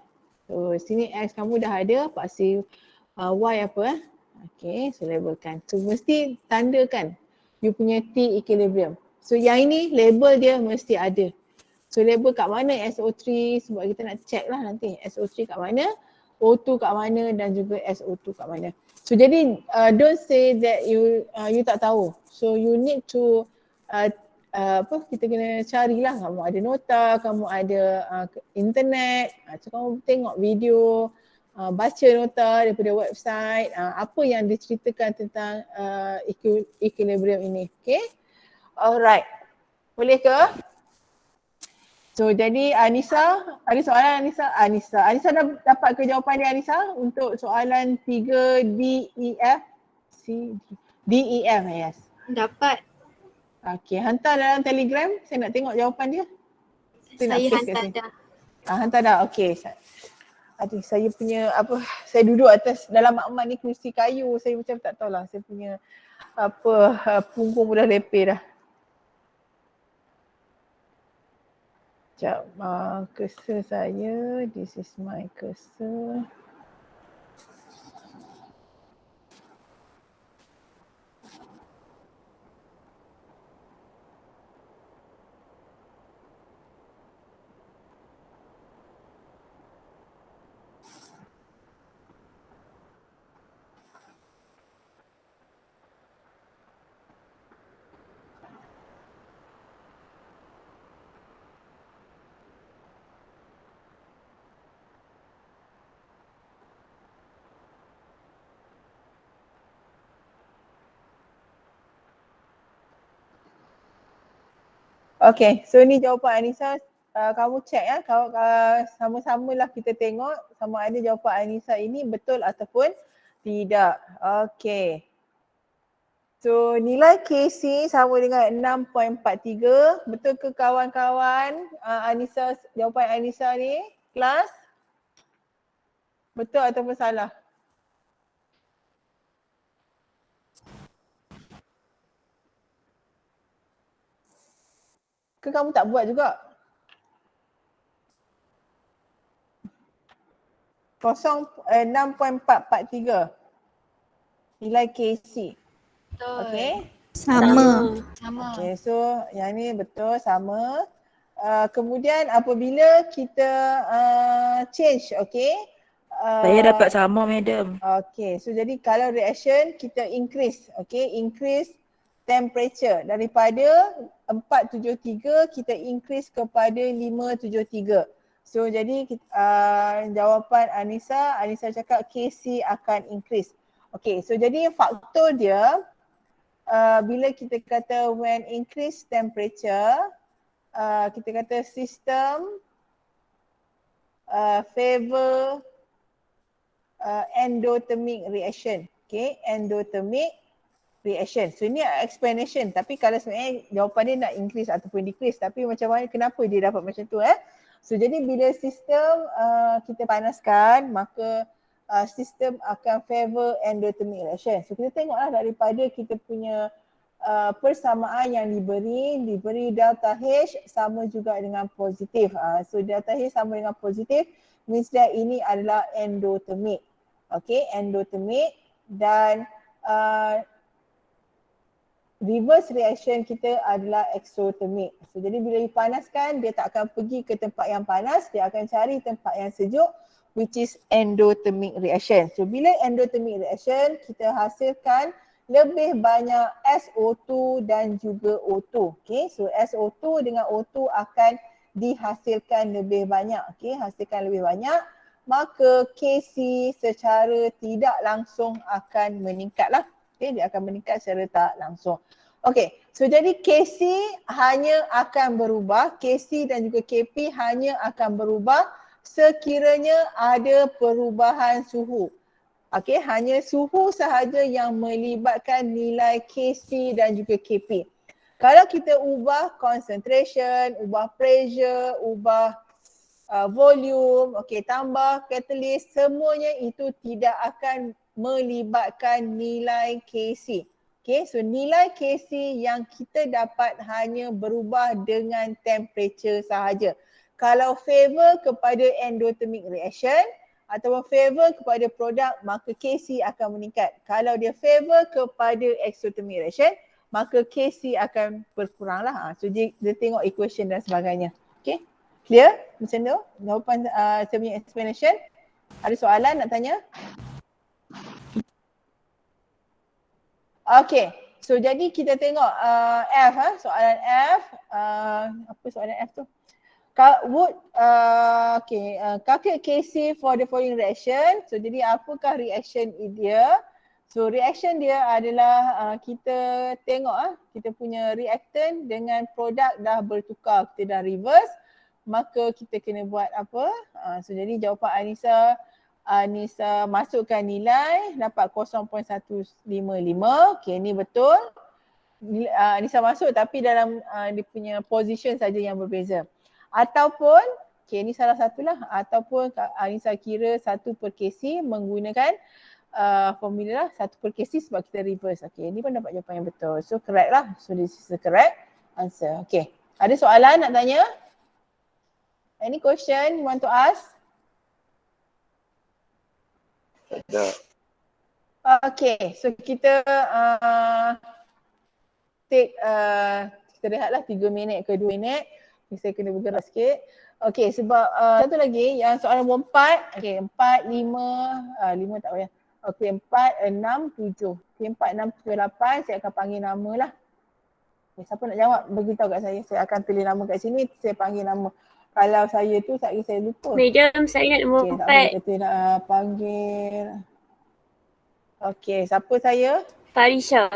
So sini X kamu dah ada, paksi Y apa Okay, so labelkan. So mesti tandakan you punya T equilibrium. So yang ini label dia mesti ada. So label kat mana SO3 sebab kita nak check lah nanti SO3 kat mana, O2 kat mana dan juga SO2 kat mana. So jadi don't say that you tak tahu. So you need to kita kena carilah, kamu ada nota, kamu ada internet, so kamu tengok video, baca nota daripada website, apa yang diceritakan tentang equilibrium ini. Okay, alright, boleh ke? So jadi Anissa, ada soalan Anissa? Anissa dah dapat ke jawapan dia Anissa untuk soalan 3 D, E, F, C, D, E, F, yes. Dapat. Okay, hantar dalam Telegram, saya nak tengok jawapan dia. Saya hantar dah. Hantar dah, okay. Aduh, saya punya saya duduk atas dalam makmat ni kursi kayu, saya macam tak tahulah, saya punya punggung dah lepeh dah. Sekejap, cursor saya, this is my cursor. Okay, so ni jawapan Anissa. Kamu check ya, sama-samalah kita tengok sama ada jawapan Anissa ini betul ataupun tidak. Okay. So nilai KC sama dengan 6.43. Betul ke kawan-kawan? Anissa, jawapan Anissa ni, kelas? Betul ataupun salah? Ke kamu tak buat juga? 6.443 nilai KC. Betul. Okay. Sama. Okay, so yang ni betul, sama. Kemudian apabila kita change, okay. Saya dapat sama, madam. Okay, so jadi kalau reaction kita increase, okay, increase temperature daripada 473 kita increase kepada 573. So jadi jawapan Anissa cakap KC akan increase. Okay, so jadi faktor dia bila kita kata when increase temperature, kita kata system favor endothermic reaction. Okay, endothermic reaction. So ini explanation, tapi kalau sebenarnya jawapan dia nak increase ataupun decrease, tapi macam mana, kenapa dia dapat macam tu So jadi bila sistem kita panaskan, maka sistem akan favor endothermic reaction. So kita tengoklah daripada kita punya persamaan yang diberi delta H sama juga dengan positif. So delta H sama dengan positif means that ini adalah endothermic. Okay, endothermic, dan reverse reaction kita adalah exothermic. So jadi bila dipanaskan, dia tak akan pergi ke tempat yang panas, dia akan cari tempat yang sejuk, which is endothermic reaction. So bila endothermic reaction, kita hasilkan lebih banyak SO2 dan juga O2. Okay, so SO2 dengan O2 akan dihasilkan lebih banyak. Okay, hasilkan lebih banyak. Maka Kc secara tidak langsung akan meningkat lah. Okay, dia akan meningkat secara tak langsung. Okay, so jadi Kc hanya akan berubah, Kc dan juga Kp hanya akan berubah sekiranya ada perubahan suhu. Okay, hanya suhu sahaja yang melibatkan nilai Kc dan juga Kp. Kalau kita ubah concentration, ubah pressure, ubah volume, okay, tambah catalyst, semuanya itu tidak akan melibatkan nilai Kc. Okay, so nilai Kc yang kita dapat hanya berubah dengan temperature sahaja. Kalau favor kepada endothermic reaction ataupun favor kepada produk, maka Kc akan meningkat. Kalau dia favor kepada exothermic reaction, maka Kc akan berkurang lah. So dia tengok equation dan sebagainya. Okay, clear macam tu jawapan saya punya explanation? Ada soalan nak tanya? Okay, so jadi kita tengok F, soalan F. Apa soalan F tu? Calculate Kc for the following reaction. So jadi apakah reaction dia? So reaction dia adalah kita tengok kita punya reactant dengan produk dah bertukar, kita dah reverse, maka kita kena buat apa? So jadi jawapan Anissa masukkan nilai dapat 0.155. Okay, ni betul. Anissa masuk tapi dalam dia punya position saja yang berbeza. Ataupun, okay, ni salah satulah, ataupun Anissa kira 1 per kc menggunakan formula lah 1 per kc sebab kita reverse. Okay, ni pun dapat jawapan yang betul. So correct lah. So this is the correct answer. Okay, ada soalan nak tanya? Any question you want to ask? Ada. Okay, so kita kita rehatlah 3 minit ke 2 minit. Saya kena bergerak sikit. Okay, sebab satu lagi yang soalan nombor 4. Okay, 4, 5, 5 tak payah. Okay, 4, 6, 7. Okay, 4, 6, 7, 8. Saya akan panggil nama lah. Okay, siapa nak jawab? Beritahu kat saya. Saya akan tulis nama kat sini. Saya panggil nama. Kalau saya tu, saya lupa. Madam, saya nak nombor Okay, tak apa. 4. Kita nak panggil. Okay, siapa saya? Farisha.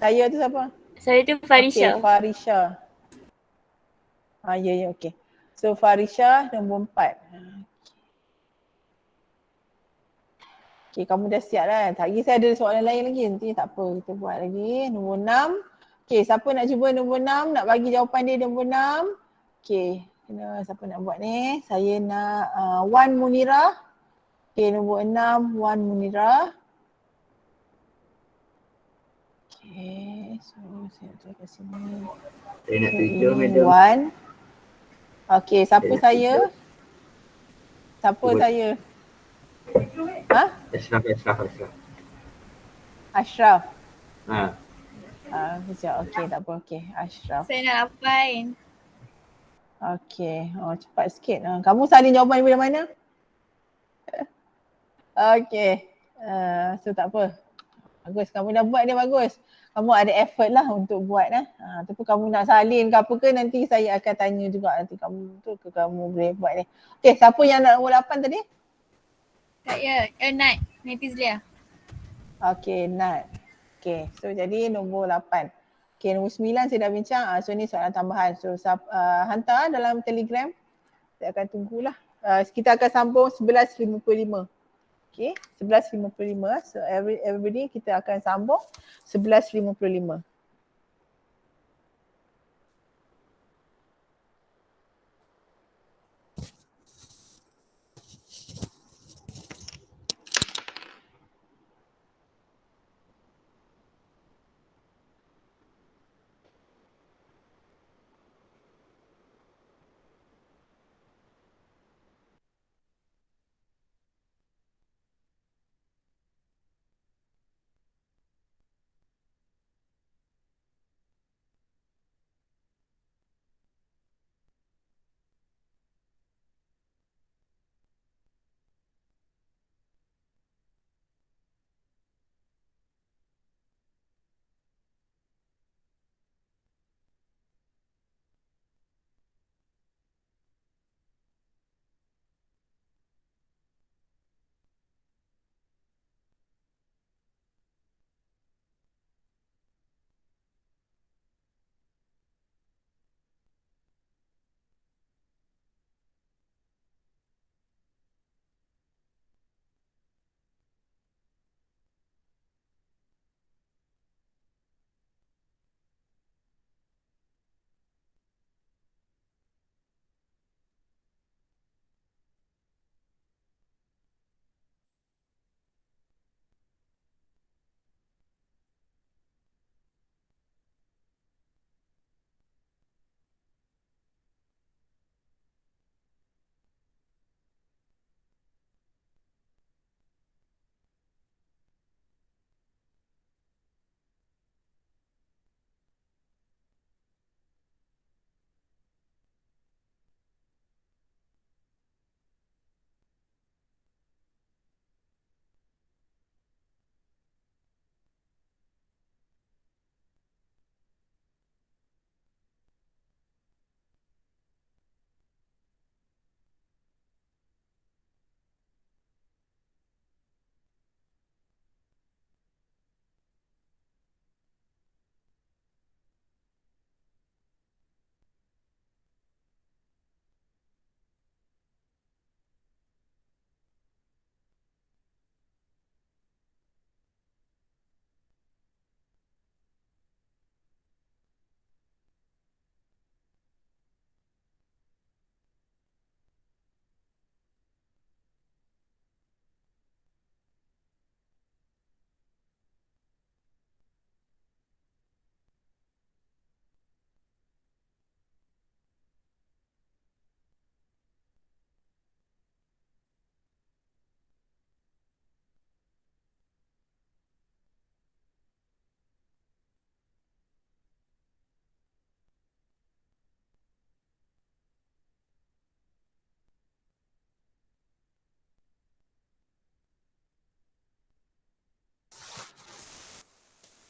Saya tu siapa? Saya tu Farisha. Okay, Farisha. Ya, okey. So Farisha nombor 4. Okey, kamu dah siap lah. Lagi saya ada soalan lain lagi. Nanti tak apa, kita buat lagi. Nombor 6. Okey, siapa nak cuba nombor 6? Nak bagi jawapan dia nombor 6? Okey, siapa nak buat ni? Saya nak Wan Munira. Okey, nombor 6, Wan Munira. Okey, so saya letak kat sini. Saya nak Twitter, madam. Wan. Okey, siapa saya? Siapa Cuba. saya? Ha? Ashraf. Ashraf. Ha. Sekejap. Okey, tak apa. Okey, Ashraf. Saya nak 8. Okey, cepat sikit. Kamu salin jawapan daripada mana? Okey, so tak apa. Bagus, kamu dah buat dia bagus. Kamu ada effort lah untuk buat tapi kamu nak salin ke apa ke nanti saya akan tanya juga nanti kamu tu ke kamu boleh buat ni. Okey, siapa yang nak nombor 8 tadi? Saya, Nat. Netizen. Okey, Nat. Okey, so jadi nombor 8. Okey, nombor 9 saya dah bincang. So ni soalan tambahan. So hantar dalam Telegram. Saya akan tunggulah. Kita akan sambung 11.55. Okay, 11.55. So everybody kita akan sambung 11.55.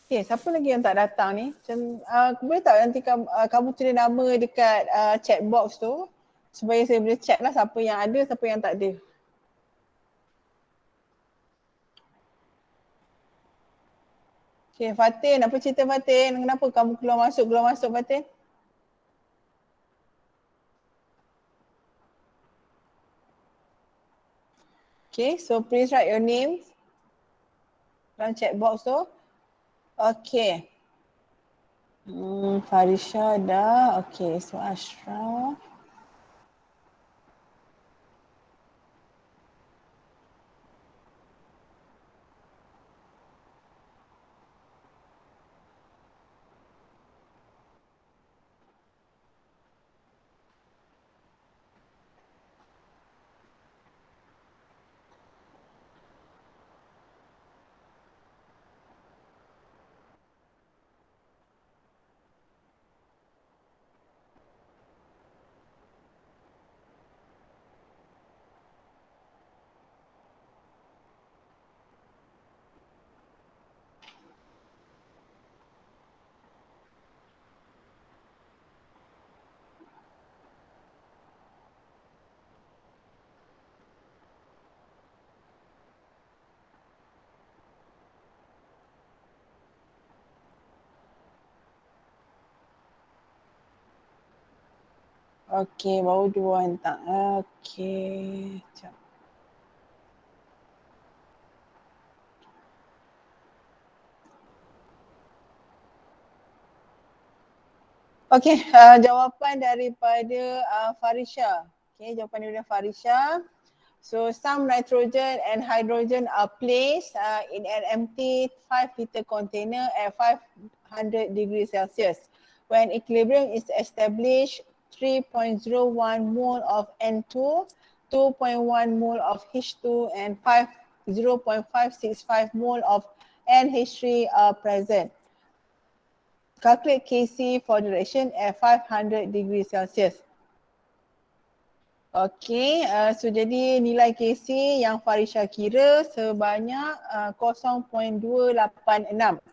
Okay, siapa lagi yang tak datang ni? Macam, boleh tak nanti kamu tulis nama dekat chat box tu supaya saya boleh check lah siapa yang ada, siapa yang tak ada. Okay, Fatin, apa cerita Fatin? Kenapa kamu keluar masuk Fatin? Okay, so please write your name dalam chat box tu. Okay. Farisha dah. Okay, so Ashraf. Okay, baru 2 hantar. Okay, sekejap. Okay, jawapan daripada Farisha. Okay, jawapan daripada Farisha. So some nitrogen and hydrogen are placed in an empty 5 liter container at 500 degrees Celsius. When equilibrium is established, 3.01 mole of N2, 2.1 mole of H2 and 0.565 mole of NH3 are present. Calculate Kc for duration at 500 degrees Celsius. Okay, so jadi nilai Kc yang Farisha kira sebanyak 0.286.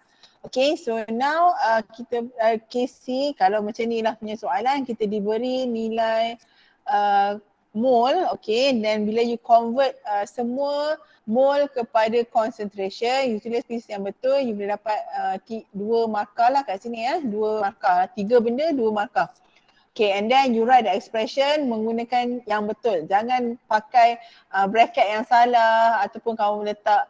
Okay, so now kita Kc, kalau macam ni lah punya soalan, kita diberi nilai mole, okay, dan bila you convert semua mole kepada concentration, you tulis pieces yang betul, you boleh dapat 2 markah lah kat sini ya, 2 markah, 3 benda 2 markah. Okay, and then you write the expression menggunakan yang betul. Jangan pakai bracket yang salah ataupun kamu letak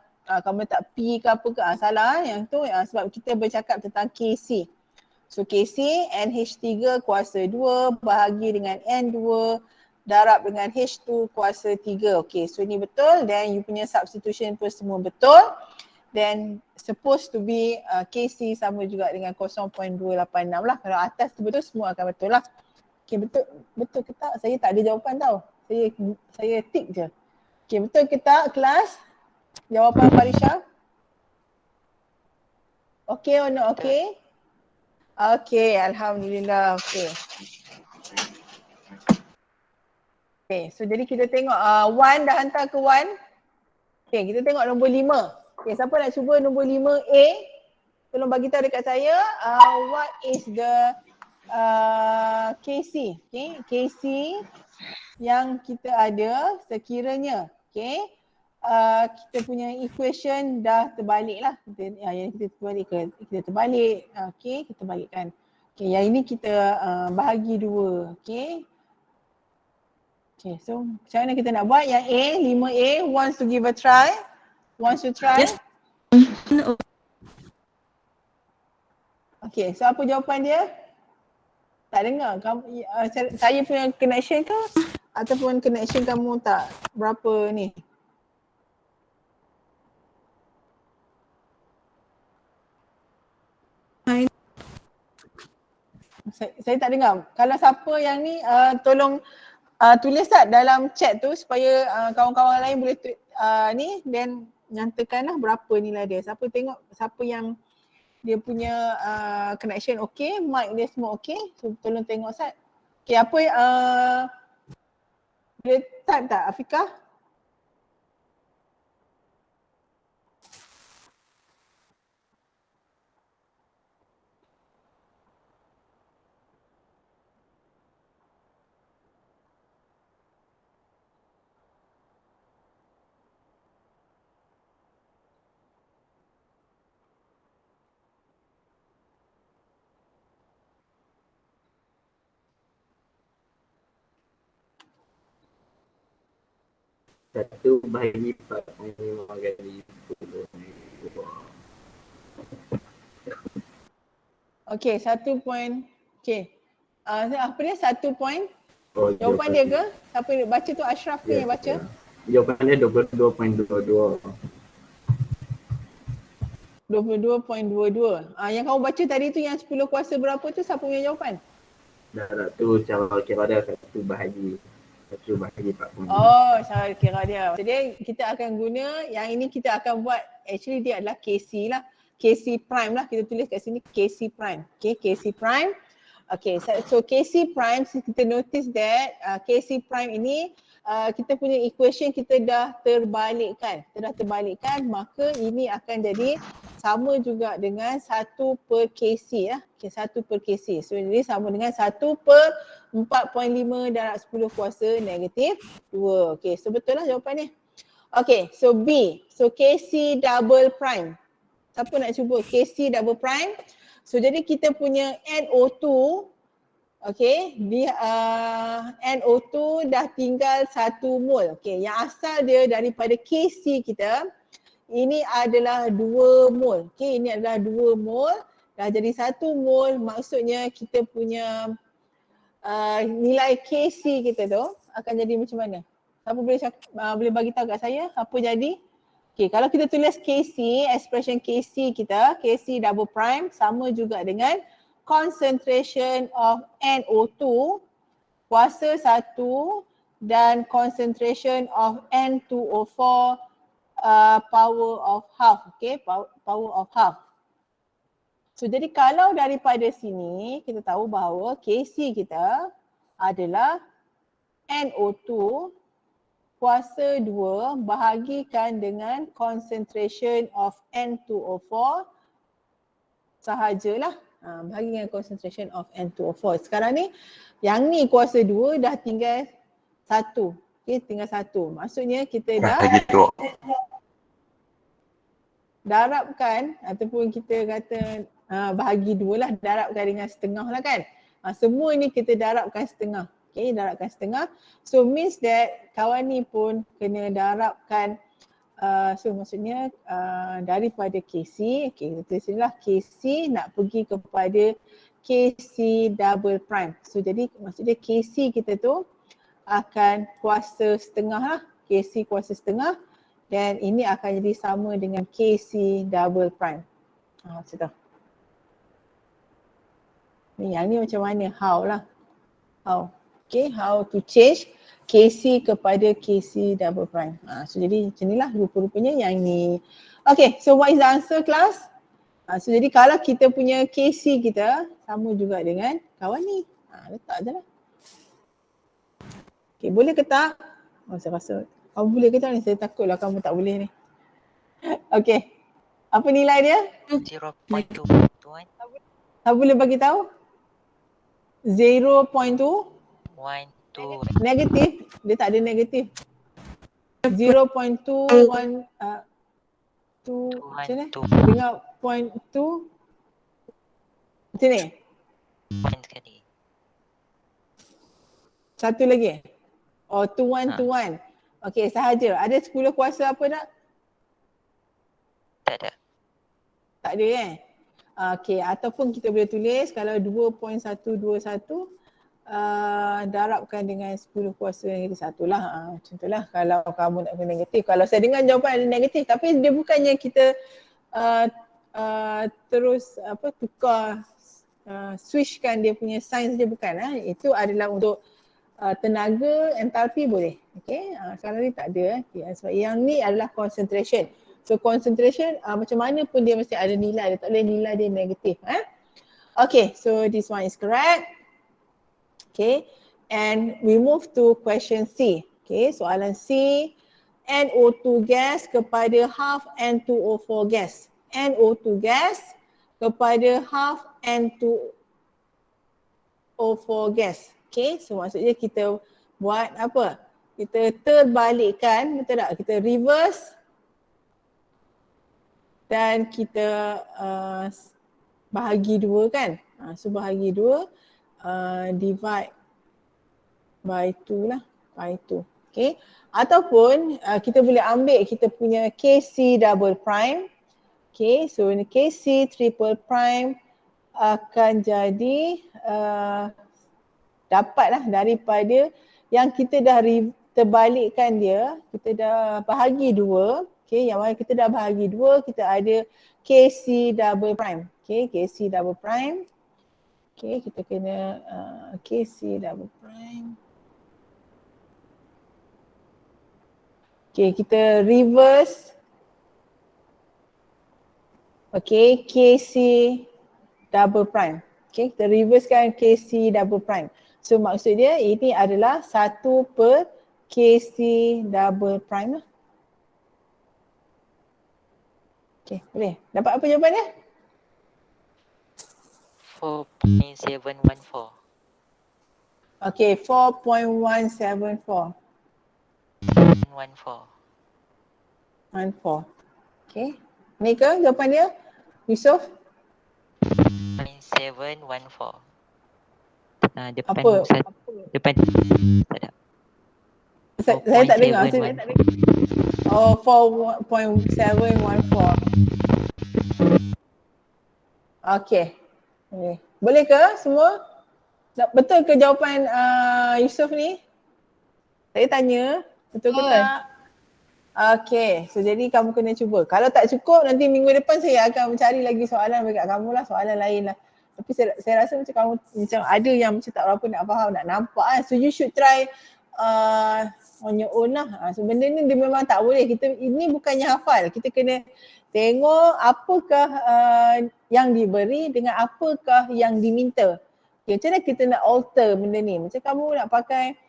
P ke apa ke, salah yang tu sebab kita bercakap tentang Kc. So Kc, NH3 kuasa 2 bahagi dengan N2 darab dengan H2 kuasa 3. Okay, so ni betul, then you punya substitution pun semua betul. Then supposed to be Kc sama juga dengan 0.286 lah. Kalau atas tu betul, semua akan betul lah. Okay, betul ke tak? Saya tak ada jawapan tau. Saya tick je. Okay, betul ke tak kelas? Jawapan Farisha? Okay or not okay? Okay, Alhamdulillah. Okay. Okay, so jadi kita tengok Wan dah hantar ke Wan? Okay, kita tengok nombor 5. Okay, siapa nak cuba nombor 5A? Tolong bagi tahu dekat saya what is the Kc. Okay, Kc yang kita ada sekiranya, okay, kita punya equation dah terbalik lah. Yang kita terbalik ke? Kita terbalik. Okay, kita balikkan. Okay, yang ini kita bahagi 2. Okay. Okay, so macam mana kita nak buat? Yang A, 5A, wants to give a try? Wants to try? Yes. Okay, so apa jawapan dia? Tak dengar. Saya punya connection ke? Ataupun connection kamu tak berapa ni? Saya tak dengar. Kalau siapa yang ni tolong tulis tak dalam chat tu supaya kawan-kawan lain boleh ni dan nyatakanlah berapa nilai dia. Siapa tengok siapa yang dia punya connection okey, mic dia semua okey. So tolong tengok Sat. Okey, apa boleh type tak Afiqah? 1 bahagi 4.5 kali 10. Okay, 1 point. Okay. Apa dia? 1 point. Oh, Jawapan dia ke? Siapa yang baca tu? Ashraf ke yang baca? Jawapan dia 22.22. 22.22. Yang kamu baca tadi tu yang 10 kuasa berapa tu? Siapa punya jawapan? Darab tu cara kira dia 1 bahagi 4.5. Oh, cara kira dia. Jadi kita akan guna yang ini, kita akan buat, actually dia adalah KC lah. KC prime lah, kita tulis kat sini KC prime. Okay, KC prime. Okay, so KC prime, kita notice that KC prime ini kita punya equation kita dah terbalikkan. Maka ini akan jadi sama juga dengan 1 per KC lah. Okay, 1 per KC. So jadi sama dengan 1 per 4.5 darab 10 kuasa negatif 2. Okay, so betul lah jawapan ni. Okay, so B. So KC double prime. Siapa nak cuba KC double prime? So jadi kita punya NO2, okay, NO2 dah tinggal 1 mol. Okay, yang asal dia daripada KC kita, ini adalah 2 mol. Okay, ini adalah 2 mol. Dah jadi 1 mol, maksudnya kita punya nilai KC kita tu akan jadi macam mana? Siapa boleh bagi tahu kat saya apa jadi? Okay, kalau kita tulis KC, expression KC kita, KC double prime sama juga dengan concentration of NO2 kuasa 1 dan concentration of N2O4 power of half. Okay, power of half. So jadi kalau daripada sini kita tahu bahawa KC kita adalah NO2 kuasa 2 bahagikan dengan concentration of N2O4 sahajalah. Bahagi dengan concentration of N2O4. Sekarang ni yang ni kuasa 2 dah tinggal 1. Okay, tinggal 1. Maksudnya kita dah darabkan ataupun kita kata bahagi 2 lah, darabkan dengan setengah lah kan. Semua ni kita darabkan setengah. Okay, darabkan setengah. So means that kawan ni pun kena darabkan, so maksudnya daripada KC, okay, kita tulis lah KC nak pergi kepada KC double prime. So jadi maksudnya KC kita tu akan kuasa setengah lah, KC kuasa setengah, dan ini akan jadi sama dengan KC double prime. Macam tu. Ni yang ni macam mana? How lah. How. Okay, how to change KC kepada KC double prime. So jadi macam inilah rupa-rupanya yang ni. Okay, so what is the answer class? So jadi kalau kita punya KC kita sama juga dengan kawan ni. Letak je lah. Okay, boleh ke tak? Saya rasa kamu boleh ke tak ni? Saya takutlah kamu tak boleh ni. Okay, apa nilai dia? 0.2. Kamu boleh bagi tahu? 0.2? 1, 2. Negatif. Dia tak ada negatif. 0.21 macam ni? Dengar point 2 macam ni? Point sekali. Satu lagi? Oh, 2, 1, 2, 1. Okay, sahaja. Ada 10 kuasa apa tak? Tak ada. Tak ada kan? Okay, ataupun kita boleh tulis kalau 2.121 darabkan dengan 10 kuasa negatif 1 lah. Macam tu lah kalau kamu nak kena negatif. Kalau saya dengar jawapan ada negatif, tapi dia bukannya kita terus tukar, switchkan dia punya sign saja, bukan. Itu adalah untuk tenaga, entalpi boleh. Okay, sekarang ni tak ada. Okay, sebab yang ni adalah concentration. So concentration macam mana pun dia mesti ada nilai, dia tak boleh nilai dia negatif. Okay, so this one is correct. Okay, and we move to question C. Okay, soalan C, NO2 gas kepada half N2O4 gas. NO2 gas kepada half N2O4 gas. Okay, so maksudnya kita buat apa? Kita terbalikkan, betul tak? Kita reverse dan kita bahagi 2 kan? So bahagi 2, divide by 2 lah, by 2. Okay. Ataupun kita boleh ambil kita punya KC double prime. Okay, so ini KC triple prime akan jadi dapatlah daripada yang kita dah terbalikkan dia, kita dah bahagi dua. Okay, yang mana kita dah bahagi dua, kita ada KC double prime. Okay, KC double prime. Okay, kita kena KC double prime. Okay, kita reverse. Okay, KC double prime. Okay, kita reversekan KC double prime. So maksud dia ini adalah 1 per KC double prime lah. Okay, boleh? Dapat apa jawapannya? 4.714. Okay, 4.174. 14. Okay. Ni ke jawapan dia? Yusof? 0.714. Depan Apa? depan tak ada. Saya tak dengar. Oh, 4.714. Okay. Boleh ke semua? Betul ke jawapan Yusof ni? Saya tanya, betul ke tak? Okay, so jadi kamu kena cuba. Kalau tak cukup, nanti minggu depan saya akan mencari lagi soalan dekat kamu lah, soalan lain lah. Tapi saya rasa macam kamu macam ada yang macam tak berapa nak faham, nak nampak kan. So you should try on your own lah. So benda ni dia memang tak boleh. Ini bukannya hafal. Kita kena tengok apakah yang diberi dengan apakah yang diminta. Okay, macam mana kita nak alter benda ni? Macam kamu nak pakai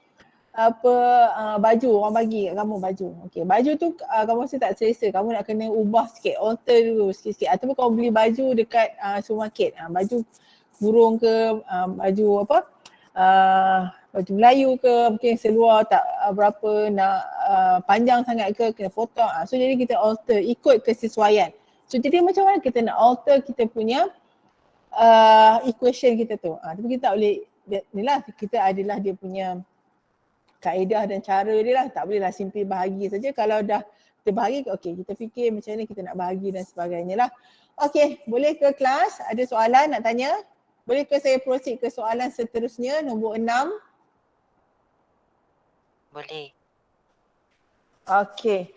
baju, orang bagi kat kamu baju. Okey, baju tu kamu rasa tak selesa, kamu nak kena ubah sikit, alter dulu sikit-sikit. Ataupun kamu beli baju dekat supermarket, baju burung ke, baju apa, baju Melayu ke, mungkin seluar tak berapa nak panjang sangat ke, kena potong. So jadi kita alter ikut kesesuaian. So jadi macam mana kita nak alter kita punya equation kita tu. Tapi kita tak boleh, ni lah kita adalah dia punya kaedah dan cara dia lah. Tak bolehlah simply bahagi saja. Kalau dah kita bahagi, okey, kita fikir macam mana kita nak bahagi dan sebagainya lah. Okey, boleh ke kelas? Ada soalan nak tanya? Boleh ke saya proceed ke soalan seterusnya, nombor 6? Boleh. Okey.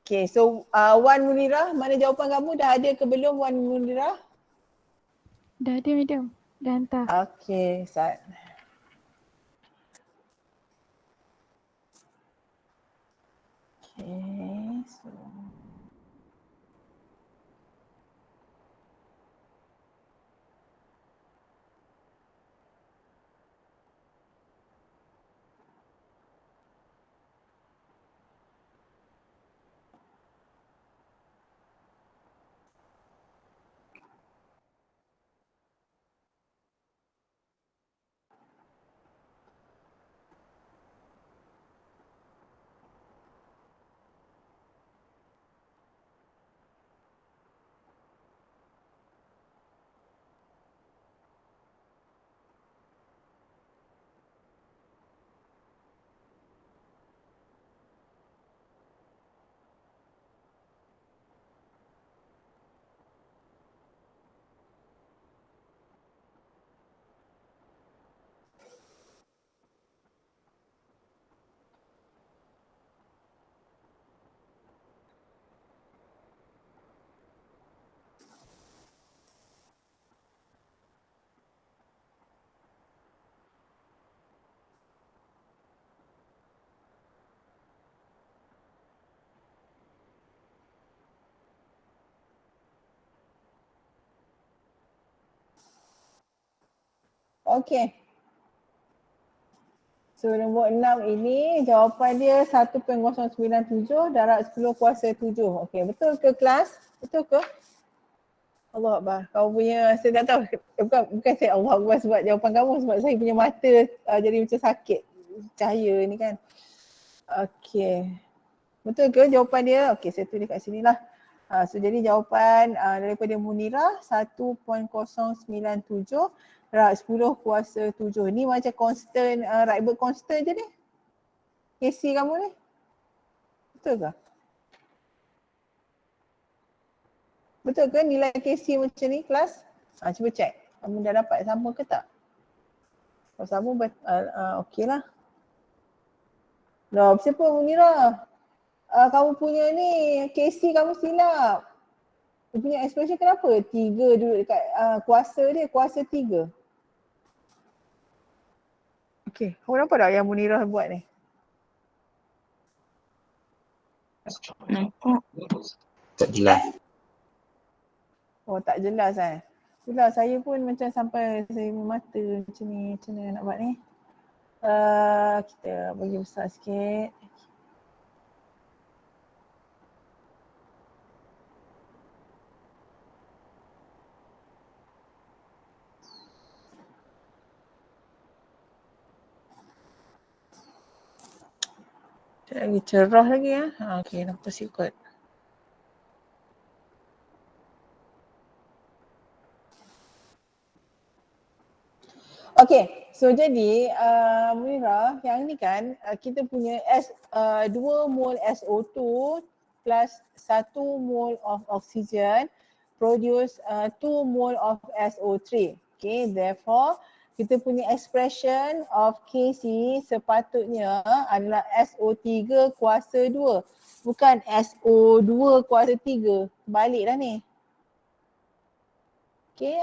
Okay, so Wan Munirah, mana jawapan kamu? Dah ada ke belum Wan Munirah? Dah ada madam. Dah hantar. Okay, Sat. Okay, so. Okay. So nombor 6 ini jawapan dia 1.097 darab 10 kuasa 7. Okay, betul ke kelas? Betul ke? Allah Akbar. Kau punya, saya tak tahu. Bukan saya Allah Akbar sebab jawapan kamu, sebab saya punya mata jadi macam sakit cahaya ni kan. Okay. Betul ke jawapan dia? Okay, saya tulis kat sini lah. So jadi jawapan daripada Munirah 1.097 Darab 10 kuasa 7. Ni macam constant, Rydberg constant je ni. KC kamu ni. Betul ke? Betul ke nilai KC macam ni kelas? Cuba check. Kamu dah dapat sama ke tak? Kalau sama, okey lah. Loh, siapa Munira? Kamu punya ni, KC kamu silap. Dia punya expression kenapa? 3 duduk dekat kuasa dia, kuasa 3. Okey, kamu nampak tak yang Munira buat ni? Nampak. Tak jelas. Oh, tak jelas Itulah saya pun macam sampai saya mata macam ni, macam mana nak buat ni. Kita bagi besar sikit. Lagi cerah lagi ya. Okey, nampak sikit. Okey, so jadi Munira, yang ni kan kita punya 2 mol SO2 plus 1 mol of oxygen produce 2 mol of SO3. Okay, therefore kita punya expression of KC sepatutnya adalah SO3 kuasa 2, bukan SO2 kuasa 3. Balik dah ni. Okay,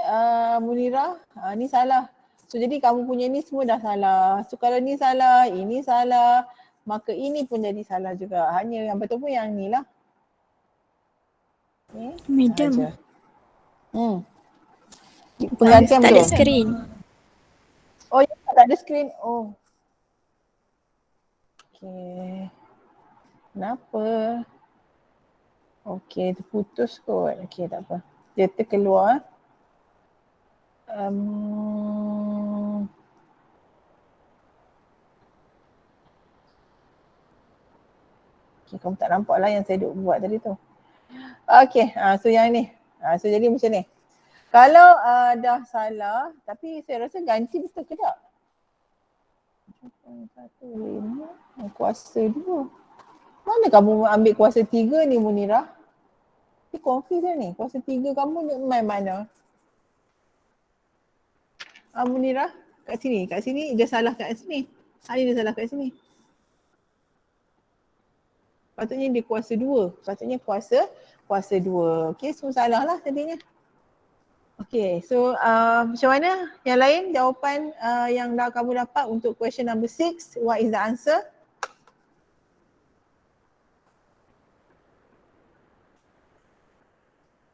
Munira, ni salah. So jadi kamu punya ni semua dah salah. So kalau ni salah, ini salah, maka ini pun jadi salah juga. Hanya yang betul pun yang ni lah. Okay, Madam, penggantian tak ada betul. skrin. Oh ya, tak ada screen. Oh. Okay. Kenapa? Okay, terputus kot. Okay, tak apa. Dia terkeluar. Okay, kamu tak nampak lah yang saya duk buat tadi tu. Okay, so yang ni. So jadi macam ni. Kalau dah salah, tapi saya rasa ganti betul ke tak? Kuasa 2. Mana kamu ambil kuasa 3 ni Munira? Saya confuse lah ni. Kuasa 3 kamu ni main mana? Munira, kat sini dia salah kat sini. Ini dia salah kat sini. Patutnya dia kuasa 2. Patutnya kuasa 2. Okay, semua salah lah tadinya. Okay, so macam mana yang lain jawapan yang dah kamu dapat untuk question number 6? What is the answer?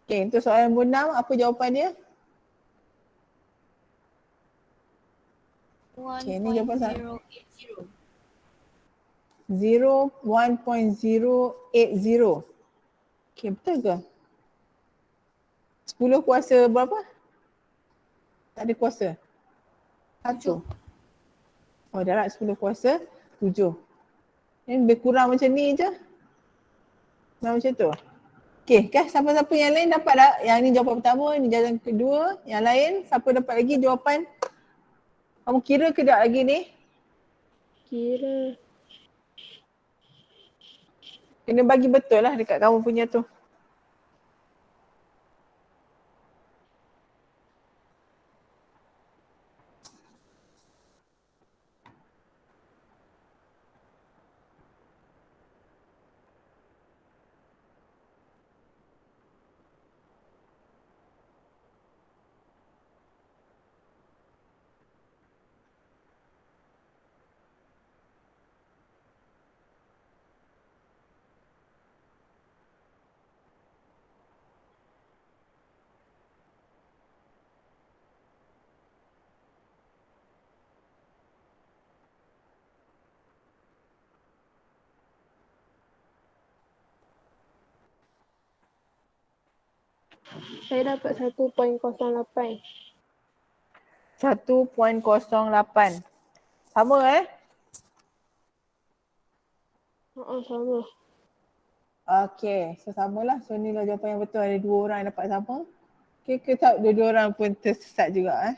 Okay, untuk soalan nombor 6, apa jawapan dia? Okay, ni jawapan salah. 1.080. Okay, betul ke? 10 kuasa berapa? Tak ada kuasa? 1. Oh, darab 10 kuasa 7. Ini lebih kurang macam ni je. Macam tu. Okay, kan siapa-siapa yang lain dapat tak? Yang ni jawapan pertama, ni jawapan kedua. Yang lain, siapa dapat lagi jawapan? Kamu kira ke tak lagi ni? Kira. Kena bagi betul lah dekat kamu punya tu. Saya dapat 1.08. 1.08. Sama Sama. Okay, so samalah. So ni lah jawapan yang betul. Ada 2 orang yang dapat sama. Okay, ke tak dua-dua orang pun tersesat juga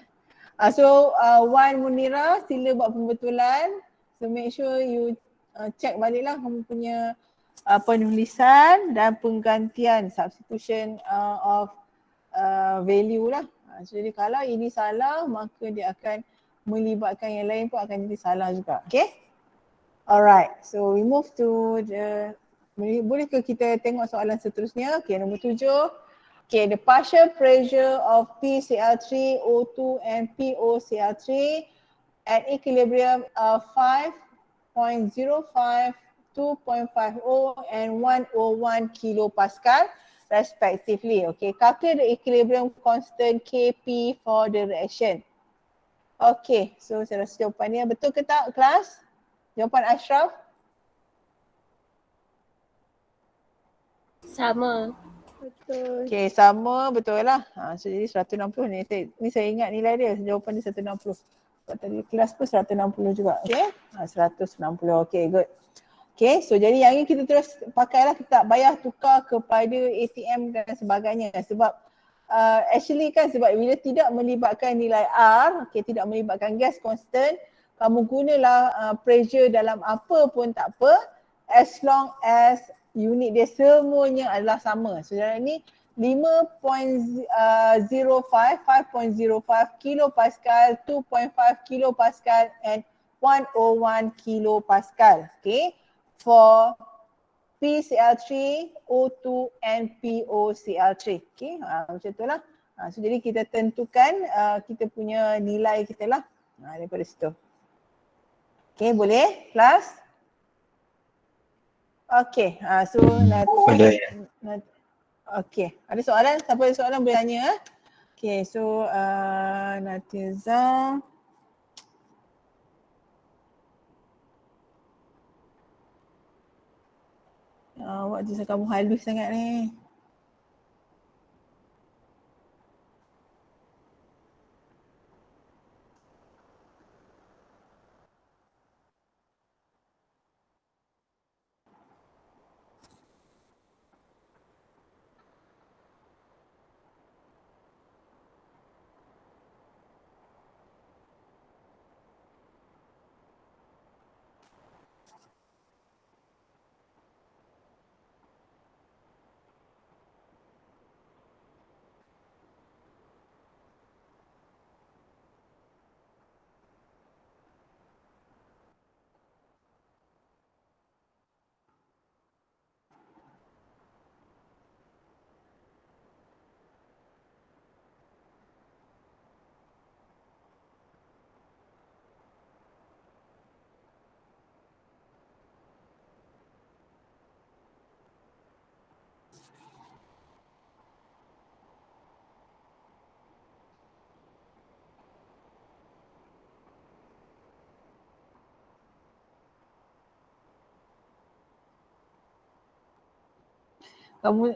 Wan Munira, sila buat pembetulan. So make sure you check baliklah kamu punya penulisan dan penggantian substitution of value lah. So jadi kalau ini salah maka dia akan melibatkan yang lain pun akan jadi salah juga. Okay? Alright, so we move to the, boleh ke kita tengok soalan seterusnya? Okay, nombor 7. Okay, the partial pressure of PCl3, O2 and POCl3 at equilibrium of 5.05, 2.50 and 101 kilopascal respectively. Okay, calculate the equilibrium constant Kp for the reaction. Okay, so saya rasa jawapannya betul ke tak kelas? Jawapan Ashraf? Sama. Betul. Okay, sama betul lah. So jadi 160 ni saya ingat nilai dia, jawapan dia 160. Sebab tadi kelas pun 160 juga. Okay, 160. Okay, good. Okay, so jadi yang ini kita terus pakailah, kita tak payah tukar kepada ATM dan sebagainya. Sebab actually kan sebab bila tidak melibatkan nilai R, okay, tidak melibatkan gas constant, kamu gunalah pressure dalam apa pun tak apa as long as unit dia semuanya adalah sama. So dalam ni 5.05 kilopascal, 2.5 kilopascal and 101 kilopascal. Okay, for PCl3, O2 and POCl3. Okay, macam tu lah. So jadi kita tentukan kita punya nilai kita lah daripada situ. Okay, boleh kelas? Okay, so Boleh. Okay, ada soalan? Siapa ada soalan boleh tanya. Okay, so Natiza. Awak tu kamu halus sangat ni.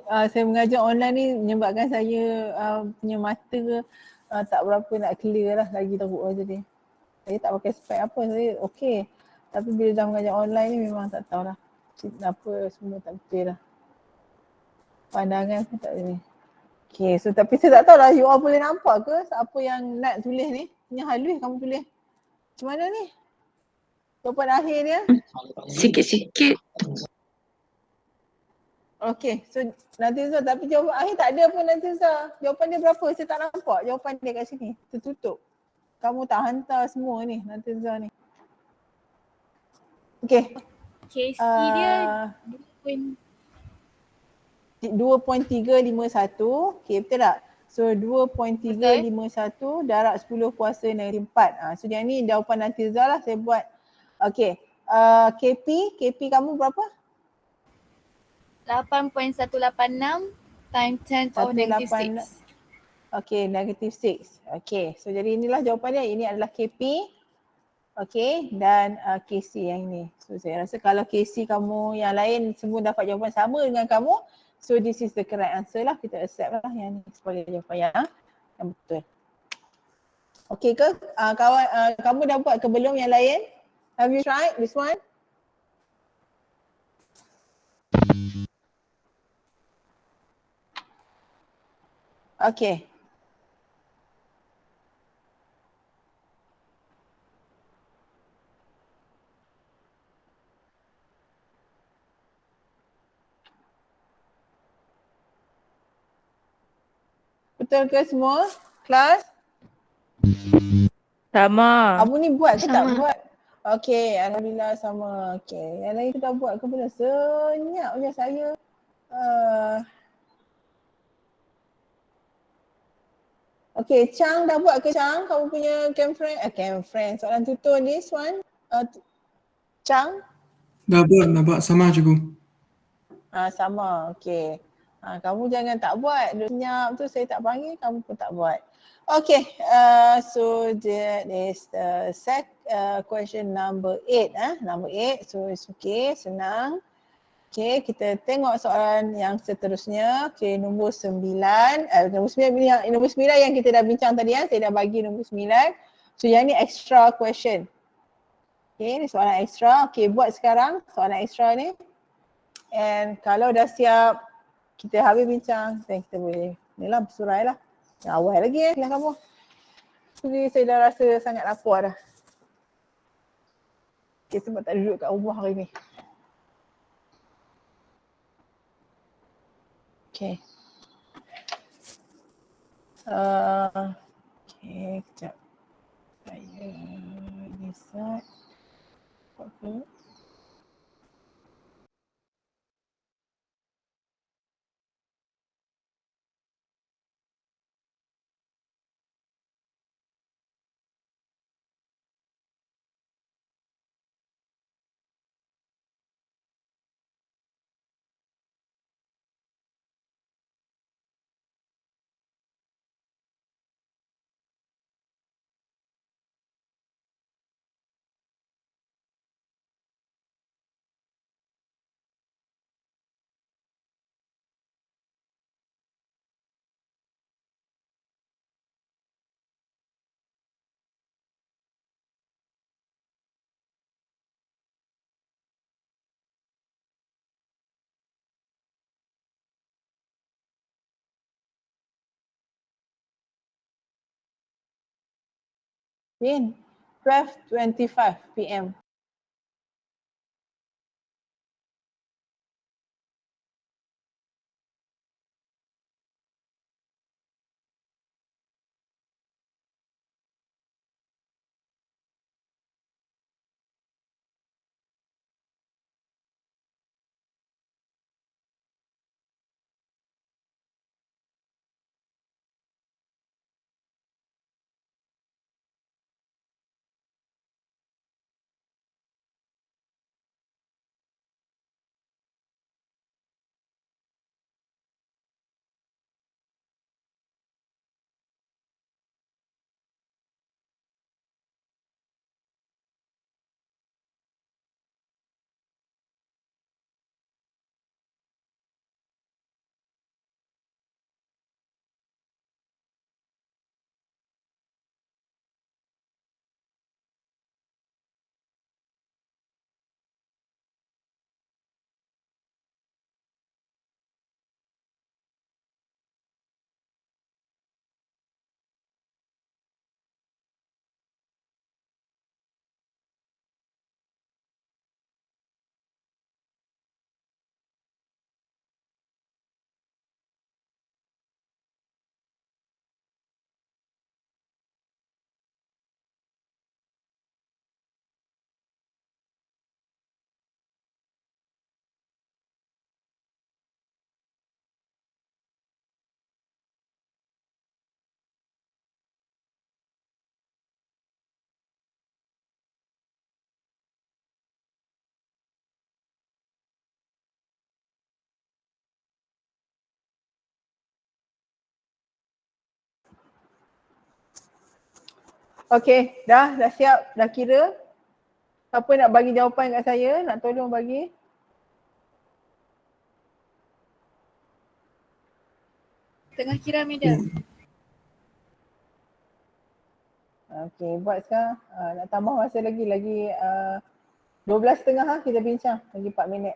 Saya mengajar online ni menyebabkan saya punya mata tak berapa nak clear lah, lagi teruk lah jadi. Saya tak pakai spek apa, saya okey. Tapi bila dah mengajar online ni memang tak tahulah apa semua tak clear lah. Pandangan pun tak ada ni. Okay, so tapi saya tak tahulah you all boleh nampak ke apa yang Nat tulis ni? Ini halus kamu tulis. Macam mana ni? Jawapan akhir dia? Sikit-sikit. Okay, so Natiza, tapi jawapan akhir tak ada pun Natiza. Jawapan dia berapa? Saya tak nampak jawapan dia kat sini. Tertutup. Kamu tak hantar semua ni Natiza ni. Okay. KC dia 2.351. Okay, betul tak? So 2.351 darab 10 kuasa negatif 4. So yang ni jawapan Natiza lah saya buat. Okay. KP kamu berapa? 8.186 times 10 power negative 6. Okay, negative 6. Okay, so jadi inilah jawapan dia. Ini adalah KP. Okay, dan KC yang ini. So saya rasa kalau KC kamu yang lain semua dapat jawapan sama dengan kamu, so this is the correct answer lah. Kita accept lah yang ni sebagai jawapan yang betul. Okay ke? Kawan, kamu dah buat ke belum yang lain? Have you tried this one? Okay. Betul ke semua? Kelas? Sama. Kamu ni buat ke tak Sama. buat? Okey, Alhamdulillah sama. Okey, yang lain kita buat ke pula? Senyap je saya. Uh, Okey, Chang dah buat ke Chang? Kamu punya camp friend. Soalan tutur this one. Chang? Dah buat sama cikgu. Sama. Okey. Kamu jangan tak buat. Duduk senyap tu saya tak panggil, kamu pun tak buat. Okay, so that is the question number 8. Number 8, so it's okay, senang. Okay, kita tengok soalan yang seterusnya. Okay, nombor 9. Nombor 9 yang kita dah bincang tadi. Saya dah bagi nombor 9. So yang ni extra question. Okay, ni soalan extra. Okay, buat sekarang soalan extra ni. And kalau dah siap, kita habis bincang, then kita boleh ni lah bersurai lah. Awal lagi kelas kamu. Jadi saya dah rasa sangat lapar dah. Okay, sebab tak duduk kat rumah hari ni. Okay. Okay, kejap. Saya decide. Apa? Bin, 12:25 PM. Okay, dah siap, dah kira. Siapa nak bagi jawapan kat saya, nak tolong bagi. Tengah kira madam. Okay, buat sekarang. Nak tambah masa lagi 12.30 kita bincang, lagi 4 minit.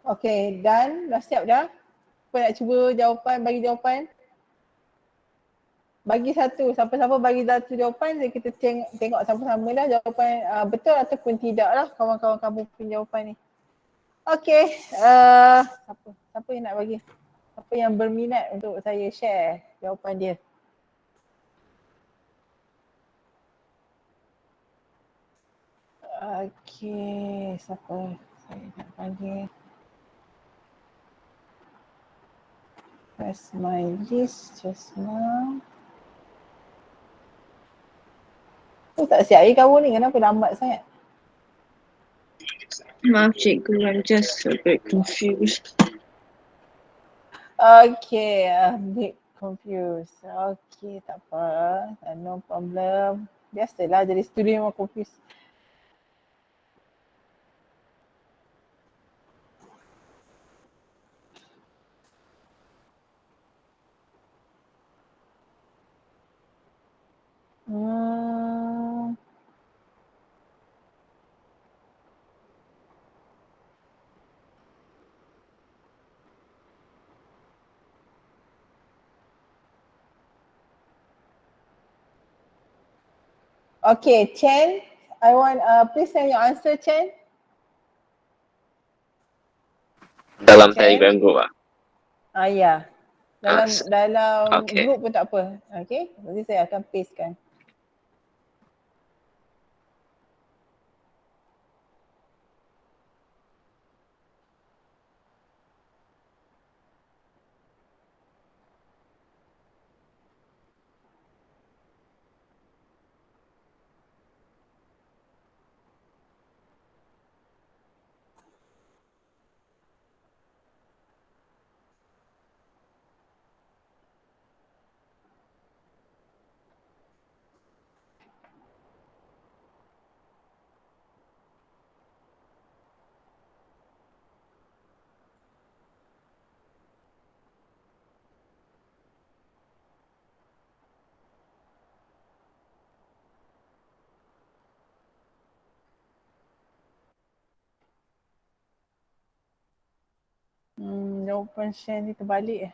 Okay, done. Dah siap dah? Siapa nak cuba jawapan, bagi jawapan? Bagi satu, siapa-siapa bagi satu jawapan, jadi kita tengok sama-sama lah jawapan betul ataupun tidak lah kawan-kawan kamu punya jawapan ni. Okay, siapa yang nak bagi? Siapa yang berminat untuk saya share jawapan dia? Okay, siapa saya nak bagi? Press my list just now. Tak siap lagi kamu ni, kenapa lambat sangat? Maaf cikgu, I'm just a bit confused. Okay, a bit confused. Okay, tak apa. No problem. Biasalah jadi student memang confused. Hmm. Okay, Chen, I want please send your answer, Chen. Dalam Chen? Telegram group ah. Ya. Dalam okay. group pun tak apa. Okay, nanti saya akan pastekan. Jawapan share ni terbalik .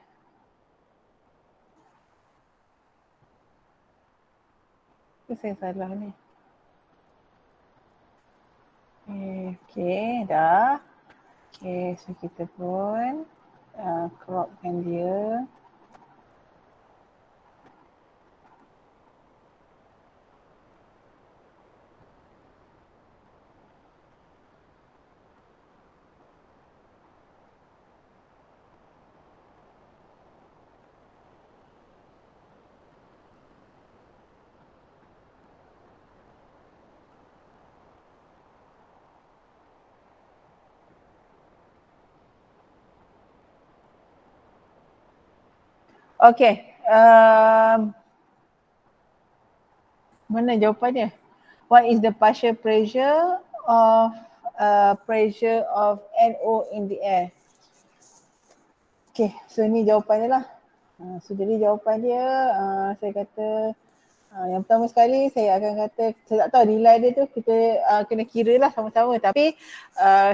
Ke saya salah ni? Okay, dah. Okay, so kita pun cropkan dia. Okay, mana jawapan dia? What is the partial pressure of NO in the air? Okay, so ni jawapan dia lah. So jadi jawapan dia saya kata yang pertama sekali saya akan kata, saya tak tahu nilai dia tu kita kena kira lah sama-sama, tapi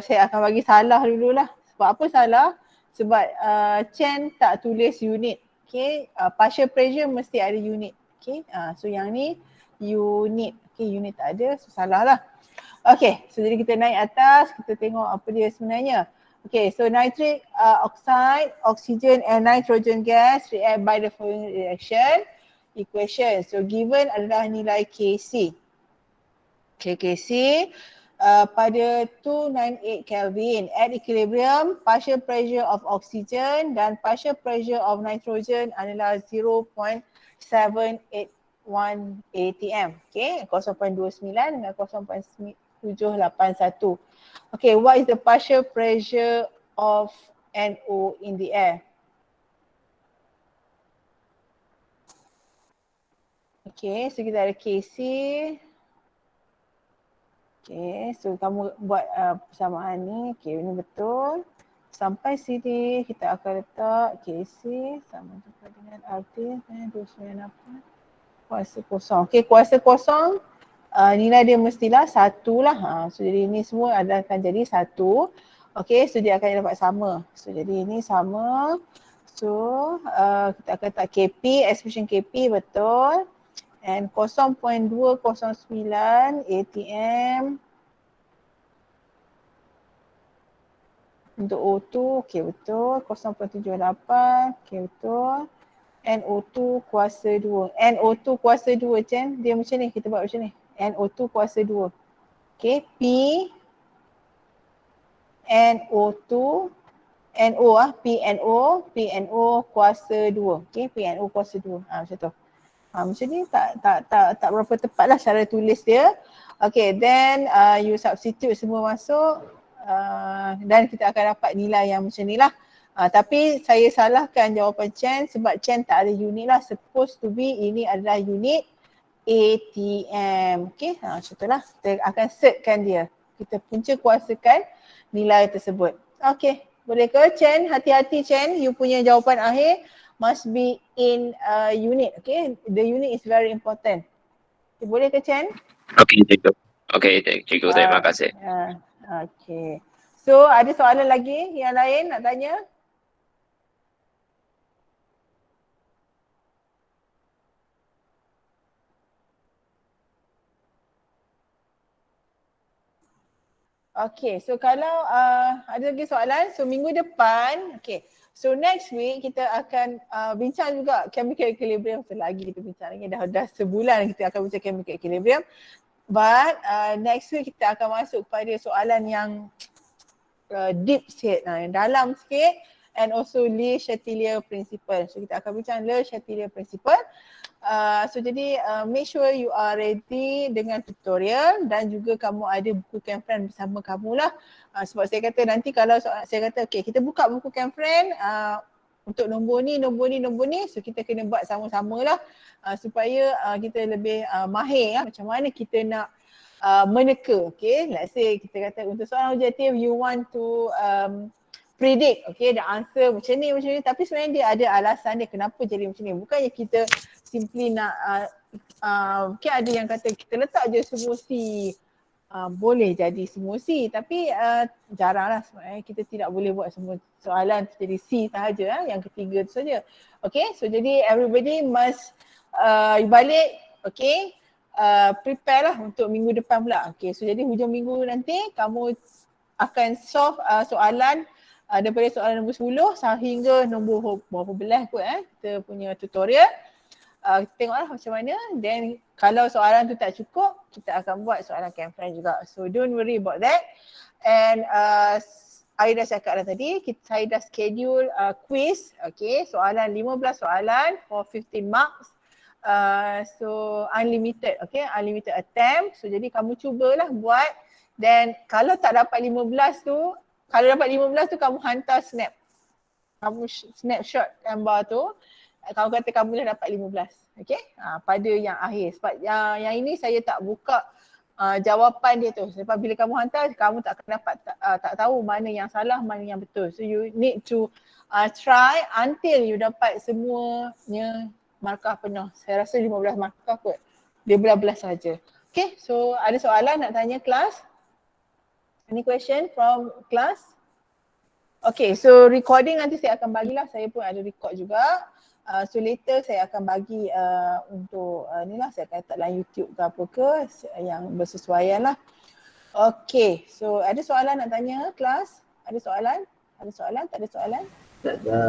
saya akan bagi salah dululah. Sebab apa salah? Sebab Chen tak tulis unit. Okay, partial pressure mesti ada unit. Okay, so yang ni unit. Okay, unit tak ada, so salah lah. Okay, so jadi kita naik atas, kita tengok apa dia sebenarnya. Okay, so nitric oxide, oxygen and nitrogen gas react by the following reaction equation. So given adalah nilai Kc. Okay, Kc pada 298 Kelvin. At equilibrium, partial pressure of oxygen dan partial pressure of nitrogen adalah 0.781 atm. Okay, 0.29 dengan 0.781. Okay, what is the partial pressure of NO in the air? Okay, so kita ada Kc. Okay, so kamu buat persamaan ni. Okay, ini betul. Sampai sini kita akan letak Kc sama juga dengan RT 298 kuasa kosong. Okay, kuasa kosong nilai dia mestilah 1 lah. So jadi ini semua akan jadi 1. Okay, so dia akan dapat sama. So jadi ini sama. So kita akan letak KP, expression KP betul. And 0.209 ATM untuk O2, okay betul. 0.78, okay betul. NO2 kuasa 2. NO2 kuasa 2 Chen, dia macam ni, kita buat macam ni. NO2 kuasa 2. Okay, P NO2 NO PNO kuasa 2. Okay, PNO kuasa 2. Macam tu. Macam ni tak berapa tepat lah cara tulis dia. Okay, then you substitute semua masuk dan kita akan dapat nilai yang macam ni lah. Tapi saya salahkan jawapan Chen sebab Chen tak ada unit lah. Supposed to be ini adalah unit ATM. Okay, macam tu lah. Kita akan setkan dia. Kita punca kuasakan nilai tersebut. Okay, boleh ke Chen? Hati-hati Chen, you punya jawapan akhir must be in unit. Okay, the unit is very important. Okay, boleh ke Chen? Okey, cikgu. Okey, cikgu. Terima kasih. Okay. So ada soalan lagi yang lain nak tanya? Okay, so kalau ada lagi soalan, so minggu depan, okay. So next week kita akan bincang juga chemical equilibrium. Lagi kita bincang lagi, dah sebulan kita akan bincang chemical equilibrium. But next week kita akan masuk pada soalan yang deep sikit, yang dalam sikit, and also Le Chatelier principle. So kita akan bincang Le Chatelier principle. So jadi make sure you are ready dengan tutorial dan juga kamu ada buku Camfriend bersama kamu lah. Sebab saya kata nanti kalau saya kata okay, kita buka buku Camfriend untuk nombor ni, so kita kena buat sama-sama lah supaya kita lebih mahir macam mana kita nak meneka. Okay, let's say kita kata untuk soalan objektif you want to predict, okay, the answer macam ni, tapi sebenarnya dia ada alasan dia kenapa jadi macam ni. Bukannya kita simply nak mungkin ada yang kata kita letak je semua C, boleh jadi semua C, tapi jarang lah sebenarnya kita tidak boleh buat semua soalan jadi C sahaja, yang ketiga tu saja. Okay, so jadi everybody must balik, okay, prepare lah untuk minggu depan pula. Okay, so jadi hujung minggu nanti kamu akan solve soalan daripada soalan nombor 10 sehingga nombor berapa belas kot kita punya tutorial. Tengoklah macam mana, then kalau soalan tu tak cukup kita akan buat soalan Camfriend juga. So don't worry about that. And saya dah cakap dah tadi, saya dah schedule quiz, okay, soalan 15 soalan for 15 marks. So unlimited, okay, unlimited attempt. So jadi kamu cubalah buat, then kalau tak dapat 15 tu, kalau dapat 15 tu kamu hantar snap. Kamu snapshot gambar tu. Kamu kata kamu dah dapat 15. Okay. Pada yang akhir. Sebab yang ini saya tak buka jawapan dia tu. Sebab bila kamu hantar, kamu tak akan dapat, tak tahu mana yang salah, mana yang betul. So you need to try until you dapat semuanya markah penuh. Saya rasa 15 markah kot. Dia belas-belas saja. Okay. So ada soalan nak tanya kelas? Any question from class? Okay, so recording nanti saya akan bagilah. Saya pun ada record juga. So later saya akan bagi untuk ni lah, saya akan letak dalam YouTube ke apa ke yang bersesuaian lah. Okay, so ada soalan nak tanya kelas? Ada soalan? Ada soalan? Tak ada soalan? Tak ada.